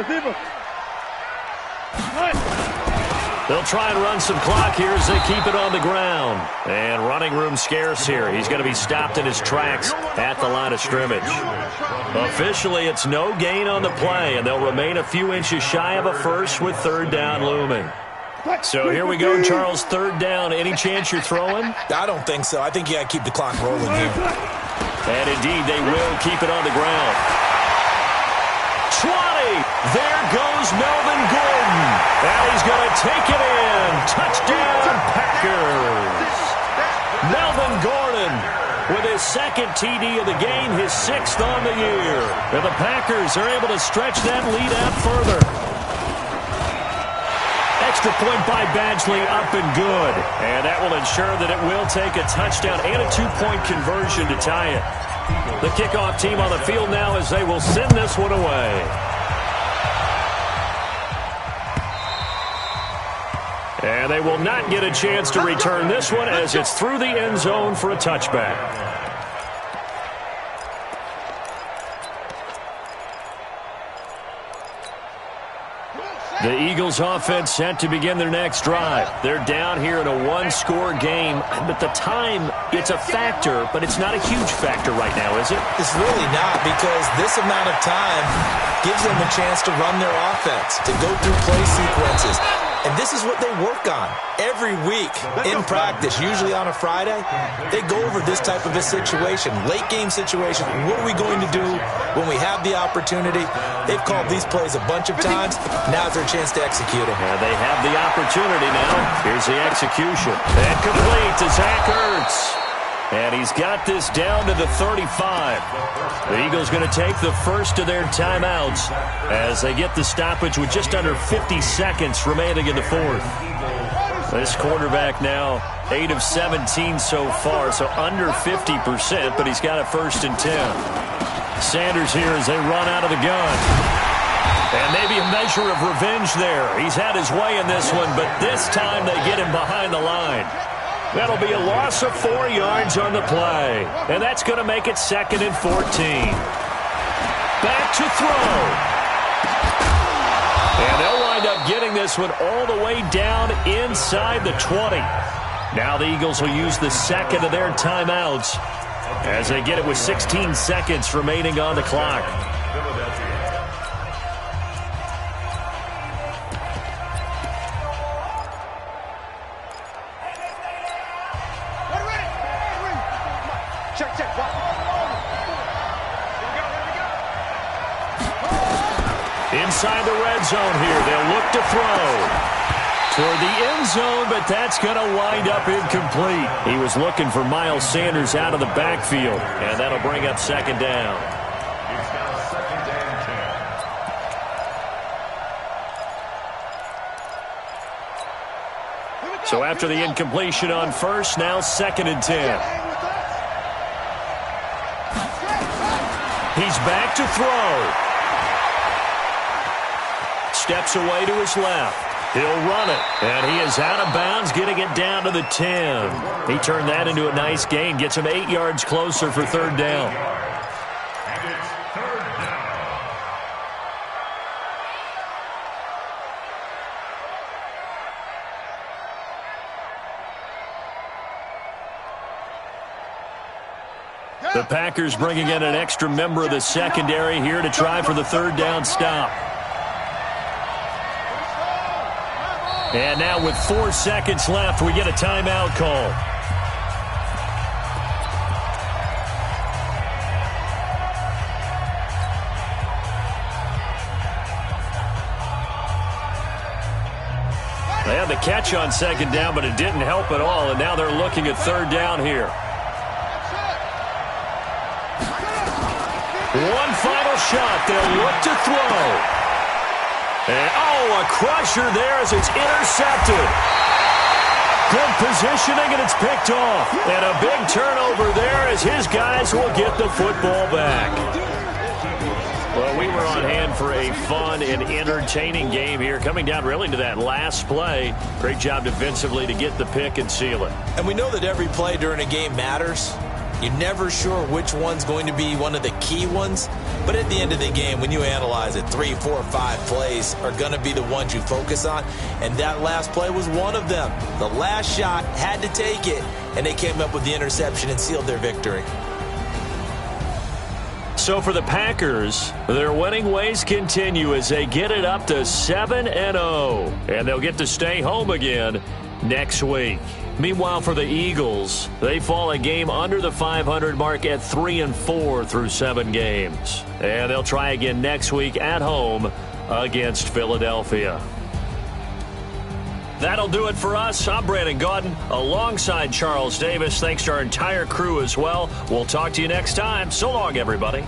C: Deeper.
A: They'll try and run some clock here as they keep it on the ground. And running room scarce here. He's going to be stopped in his tracks at the line of scrimmage. Officially, it's no gain on the play, and they'll remain a few inches shy of a first with 3rd down looming. So here we go, Charles, 3rd down. Any chance you're throwing?
E: I don't think so. I think you got to keep the clock rolling here.
A: And indeed, they will keep it on the ground. 20. There goes Melvin Gordon. And he's going to take it in. Touchdown, Packers. Melvin Gordon with his 2nd TD of the game, his 6th on the year. And the Packers are able to stretch that lead out further. Extra point by Badgley, up and good. And that will ensure that it will take a touchdown and a 2-point conversion to tie it. The kickoff team on the field now as they will send this one away. And they will not get a chance to return this one as it's through the end zone for a touchback. The Eagles offense set to begin their next drive. They're down here in a 1-score game, but the time, it's a factor, but it's not a huge factor right now, is it?
E: It's really not, because this amount of time gives them a chance to run their offense, to go through play sequences. And this is what they work on every week in practice, usually on a Friday. They go over this type of a situation, late-game situation. What are we going to do when we have the opportunity? They've called these plays a bunch of times. Now's their chance to execute them.
A: And they have the opportunity now. Here's the execution. And complete to Zach Ertz. And he's got this down to the 35. The Eagles going to take the first of their timeouts as they get the stoppage with just under 50 seconds remaining in the 4th. This quarterback now 8 of 17 so far, so under 50%, but he's got a 1st and 10. Sanders here as they run out of the gun. And maybe a measure of revenge there. He's had his way in this one, but this time they get him behind the line. That'll be a loss of 4 yards on the play. And that's going to make it 2nd and 14. Back to throw. And they'll wind up getting this one all the way down inside the 20. Now the Eagles will use the 2nd of their timeouts as they get it with 16 seconds remaining on the clock. Inside the red zone here, they'll look to throw toward the end zone, but that's going to wind up incomplete. He was looking for Miles Sanders out of the backfield, and that'll bring up 2nd down.
B: It's now 2nd and 10.
A: So after the incompletion on first, now 2nd and 10. He's back to throw. Steps away to his left. He'll run it, and he is out of bounds, getting it down to the 10. He turned that into a nice gain, gets him 8 yards closer for 3rd down.
B: And it's 3rd down.
A: The Packers bringing in an extra member of the secondary here to try for the 3rd down stop. And now with 4 seconds left, we get a timeout call. They had the catch on 2nd down, but it didn't help at all, and now they're looking at 3rd down here. One final shot. They'll look to throw. And, a crusher there as it's intercepted. Good positioning, and it's picked off. And a big turnover there as his guys will get the football back. Well, we were on hand for a fun and entertaining game here, coming down really to that last play. Great job defensively to get the pick and seal it.
E: And we know that every play during a game matters. You're never sure which one's going to be one of the key ones. But at the end of the game, when you analyze it, 3, 4, 5 plays are going to be the ones you focus on. And that last play was one of them. The last shot had to take it, and they came up with the interception and sealed their victory.
A: So for the Packers, their winning ways continue as they get it up to 7-0. And they'll get to stay home again next week. Meanwhile, for the Eagles, they fall a game under the 500 mark at 3-4 through 7 games. And they'll try again next week at home against Philadelphia. That'll do it for us. I'm Brandon Gaudin alongside Charles Davis. Thanks to our entire crew as well. We'll talk to you next time. So long, everybody.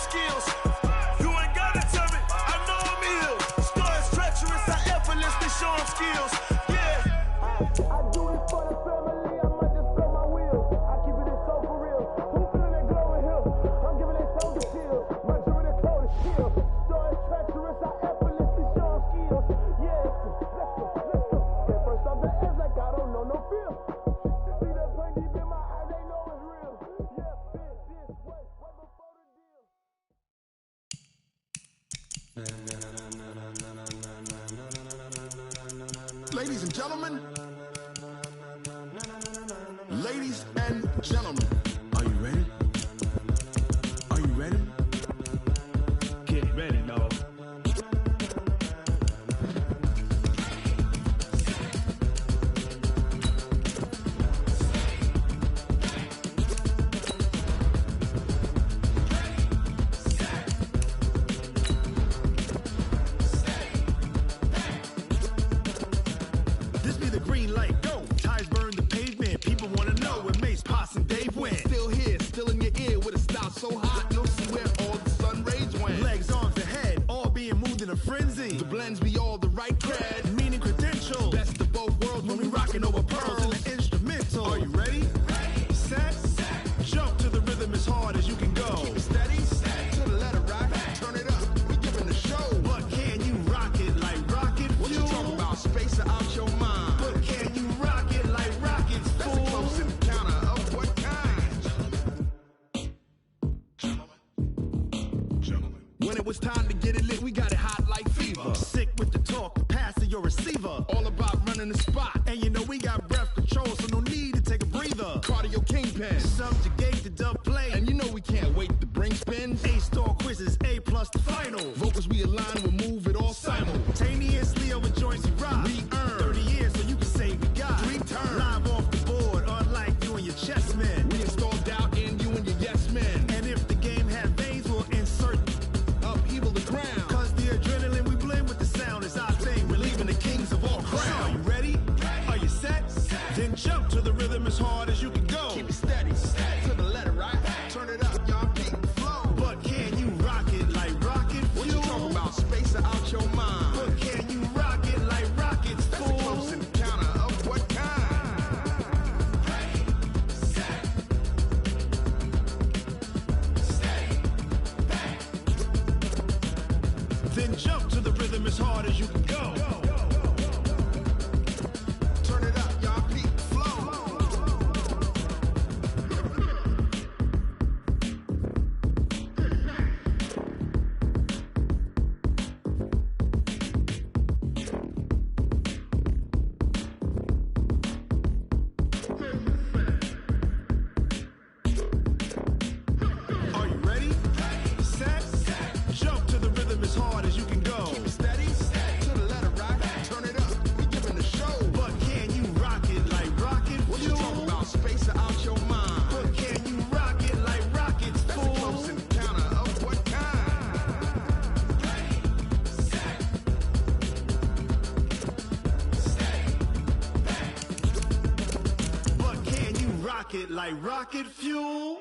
G: Skills. You ain't gotta tell me, I know skills. Yeah.
H: I do it for the family, I might just blow my wheels. I keep it so for real. Who feeling that glowing hill? I'm giving it soldier chills. My jewelry the cold is chill. So it's treacherous, I effortlessly show them skills. Yeah, let's go. Get first off the edge like I don't know no feel. See that pain deep in my eyes, they know it's real. Yeah, fit this way before the deal.
I: Ladies and gentlemen, ladies and gentlemen, are you ready? Are you ready?
C: Get ready, dog.
G: This be the green light, go. Tires burn the pavement. People wanna know where Mace, Potts, and Dave went.
I: Still here, still in your ear with a style so hot, no see where all the sun rays went.
G: Legs, arms, and head, all being moved in a frenzy.
I: The blends be all the right cred.
G: Meaning credentials.
I: Best of both worlds when we rockin' over pearls.
G: in the instrumental.
I: Are you ready?
G: Set, jump to the rhythm as hard as you can go.
I: Keep it steady, to the letter right. Turn it up, we giving the show.
G: But can you rock it like rocket fuel?
I: What you talking about? Space or out your mind?
G: But can you rock it like rockets,
I: That's
G: fool?
I: a close encounter of what kind? Gentlemen.
G: When it was time to get it lit, we got it hot like fever. Sick with the talk, pass to your receiver.
I: All about running the spot.
G: And you know we got breath control, so no need to take a breather.
I: Cardio kingpin.
G: Subjugate the dub play.
I: And you know we can't wait to bring spins.
G: A-star quizzes, A+ the final.
I: Vocals we align, we'll move it all
G: Simultaneously over joints we rock.
I: We earn
G: 30 years, so you can say we got
I: 3 turns.
G: live off the board, unlike you and your chess men.
I: We install doubt in you and your yes men.
G: And if the game had veins, we'll insert
I: Upheaval the ground.
G: Cause the adrenaline we blend with the sound is our thing. We're leaving the kings of all crowns. So are you ready? Are you set? Then jump to the rhythm as hard as you can go.
I: Keep it steady, to the letter right. Turn it up, y'all keep the flow.
G: But can you rock it like rocket fuel?
I: What you talking about? Space or out your mind?
G: But can you rock it like rockets,
I: That's a
G: fool?
I: close encounter of what kind?
G: Then jump to the rhythm as hard as you can go.
I: Turn it up, y'all keep the flow.
G: Are you ready? Set, jump to the rhythm as hard as you can go.
I: Keep it steady, to the letter right. Turn it up, we giving the show.
G: But can you rock it like rocket
I: What you
G: fuel?
I: talking about? Space or out your mind?
G: But can you rock it like rockets,
I: That's a
G: fool?
I: close encounter of what kind?
G: But can you rock it like rocket fuel?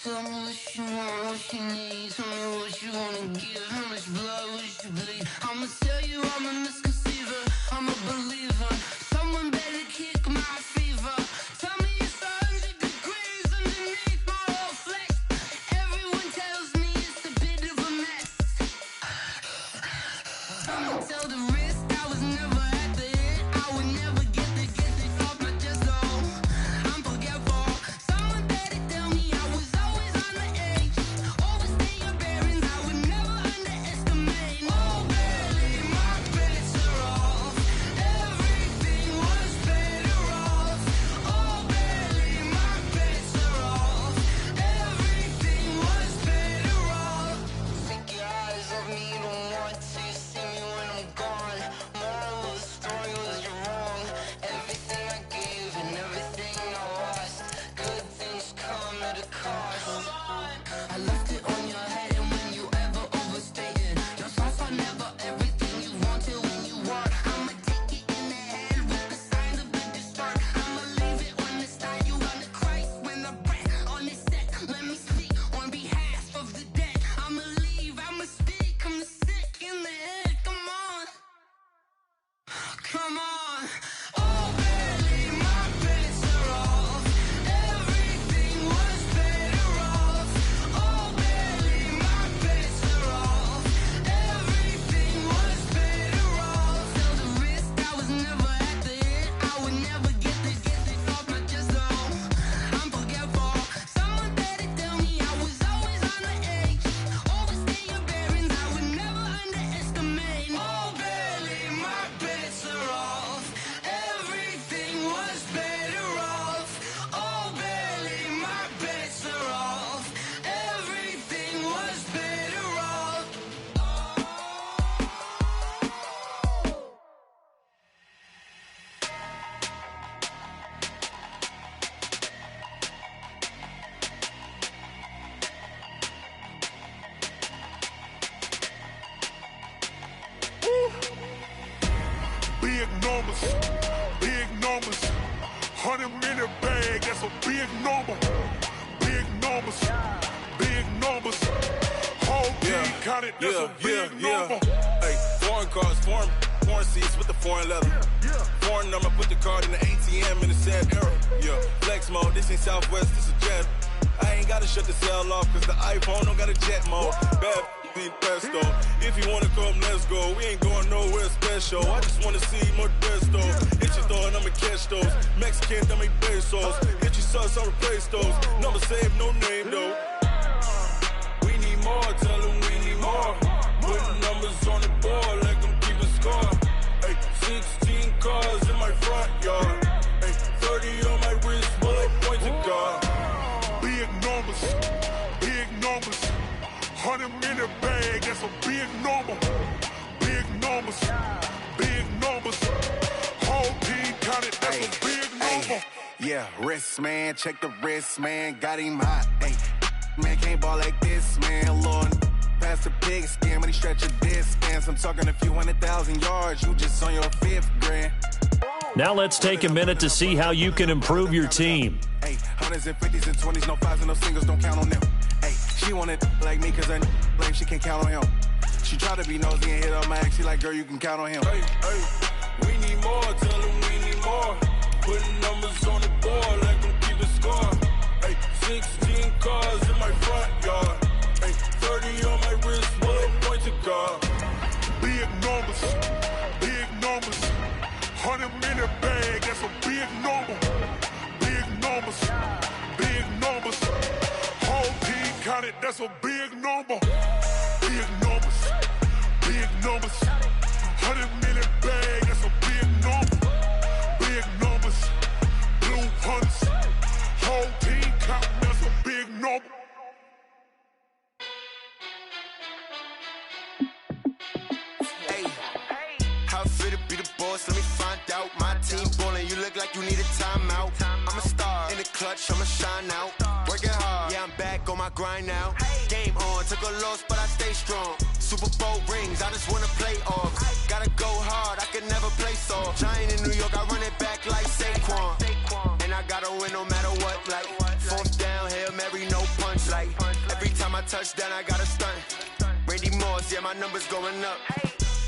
J: Tell me what you want, what you need. Tell me what you wanna give. How much blood would you bleed? I'ma tell you I'm a misconceiver. I'm a believer. Someone better kick my fever. Tell me it's 100 degrees underneath my whole flesh. Everyone tells me it's a bit of a mess. I'ma tell the risk I was never at the end. I would never get it off my chest. No, I'm forgetful. Someone better tell me I was always on the edge. Overstay your bearings. I would never underestimate. Oh, barely my bets are off. Every
G: numbers, big numbers. 100-minute bag, that's a big number. Big numbers, big numbers. Whole team counted, that's a big number.
K: Hey, foreign cars, foreign seats with the foreign leather. Foreign number, put the card in the ATM in the sad era. Yeah, flex mode, this ain't Southwest, this is jet. I ain't gotta shut the cell off, cause the iPhone don't got a jet mode. Bad be pesto. If you wanna come, let's go. We ain't going nowhere special. I just wanna see more Modesto. Hit your door and I'ma catch those. Mexican, dummy pesos. Hit your sus, I'll replace those. Number saved, no name though. We need more, tell them we need more. Putting numbers on the board, let them keep a score. Hey, 16 cars in my front yard. Hey, 30 on my wrist, bullet point to God.
G: Big numbers, big numbers. 100-minute bag, that's a big number. Big numbers, big numbers. Whole team counted, that's a big number.
L: Yeah, wrist man, check the wrist man, got him hot. Ay, man can't ball like this, man. Lord, past the pig skin when he stretch a distance. I'm talking a few 100,000 yards, you just on your 5th grand.
A: Now let's take a minute to see how you can improve your team.
L: Hey, 100s and 50s and 20s, no 5s and no singles, don't count on them. Hey, she wanted like me cause I like she can count on him. She tried to be nosy and hit up my ex, she like, girl, you can count on him.
K: Hey, we need more, tell them we need more. Putting numbers on the board, let them keep a score. Hey, 16 cars in my front yard. Hey, 30 on my wrist, bullet point to God.
G: Big numbers, big numbers. 100-minute bag, that's a big number. Big numbers, big numbers. Whole team counted, that's a big number. Big numbers, big numbers. 100-minute bag, that's a big number. Big numbers, blue hunts. Whole team counting, that's a big number.
M: Let me find out. My team ballin', you look like you need a timeout. I'm a star in the clutch, I'ma shine out. Working hard, yeah, I'm back on my grind now. Game on, took a loss, but I stay strong. Super Bowl rings, I just wanna play off. Gotta go hard, I can never play soft. Giant in New York, I run it back like Saquon. And I gotta win no matter what, like 4th down, Hail Mary, no punch. Like every time I touch down, I gotta stunt. Randy Moss, yeah, my numbers going up.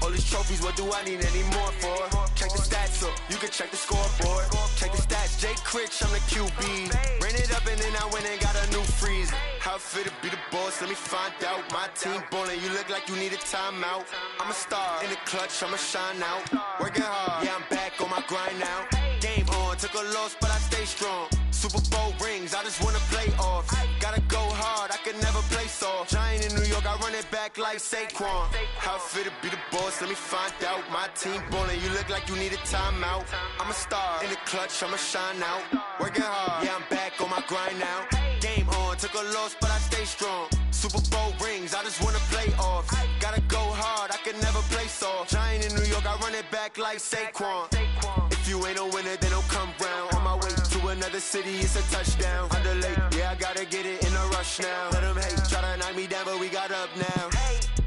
M: All these trophies, what do I need any more for? Check the stats up, you can check the scoreboard. Check the stats, Jay Critch, I'm the QB. Ran it up and then I went and got a new freeze. How it fit to be the boss, let me find out. My team ballin', you look like you need a timeout. I'm a star in the clutch, I'ma shine out. Working hard, yeah, I'm back on my grind now. Game on, took a loss, but I stay strong. Super Bowl rings, I just wanna play off. Gotta go hard, I can never play soft. Giant in New York, I run it back like Saquon. How it fit to be the boss, let me find out. My team ballin', you look like you need a timeout. I'm a star in the clutch, I'ma shine out. Working hard, yeah, I'm back on my grind now. Game on, took a loss, but I stay strong. Super Bowl rings, I just wanna play off. Gotta go hard, I can never play soft. Giant in New York, I run it back like Saquon. If you ain't a winner, then don't come round. On my way to another city, it's a touchdown. Underlay, yeah, I gotta get it in a rush now. Let them hate, try to knock me down, but we got up now.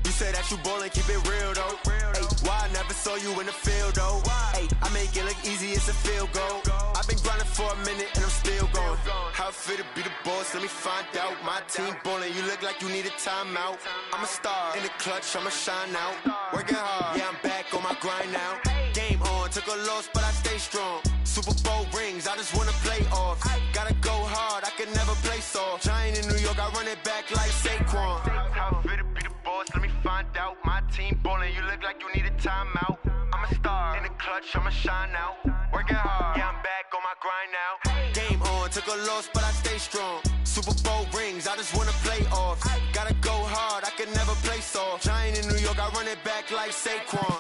M: You say that you ballin', keep it real though. Ay, why I never saw you in the field though? Ay, I make it look easy, it's a field goal. I've been grinding for a minute and I'm still going. How it fit to be the boss, let me find out. My team ballin', you look like you need a timeout. I'm a star in the clutch, I'ma shine out. Working hard, yeah, I'm back on my grind now. Game on, took a loss, but I stay strong. Super Bowl rings, I just wanna play off. Gotta go hard, I can never play soft. Giant in New York, I run it back like Saquon. How it fit to be the boss, let me find out. My team ballin', you look like you need a timeout. I'm a star in the clutch, I'ma shine out. Working hard, yeah, I'm back on my grind now. Game on, took a loss, but I stay strong. Super Bowl rings, I just wanna play off. Gotta go hard, I can never play soft. Giant in New York, I run it back like Saquon.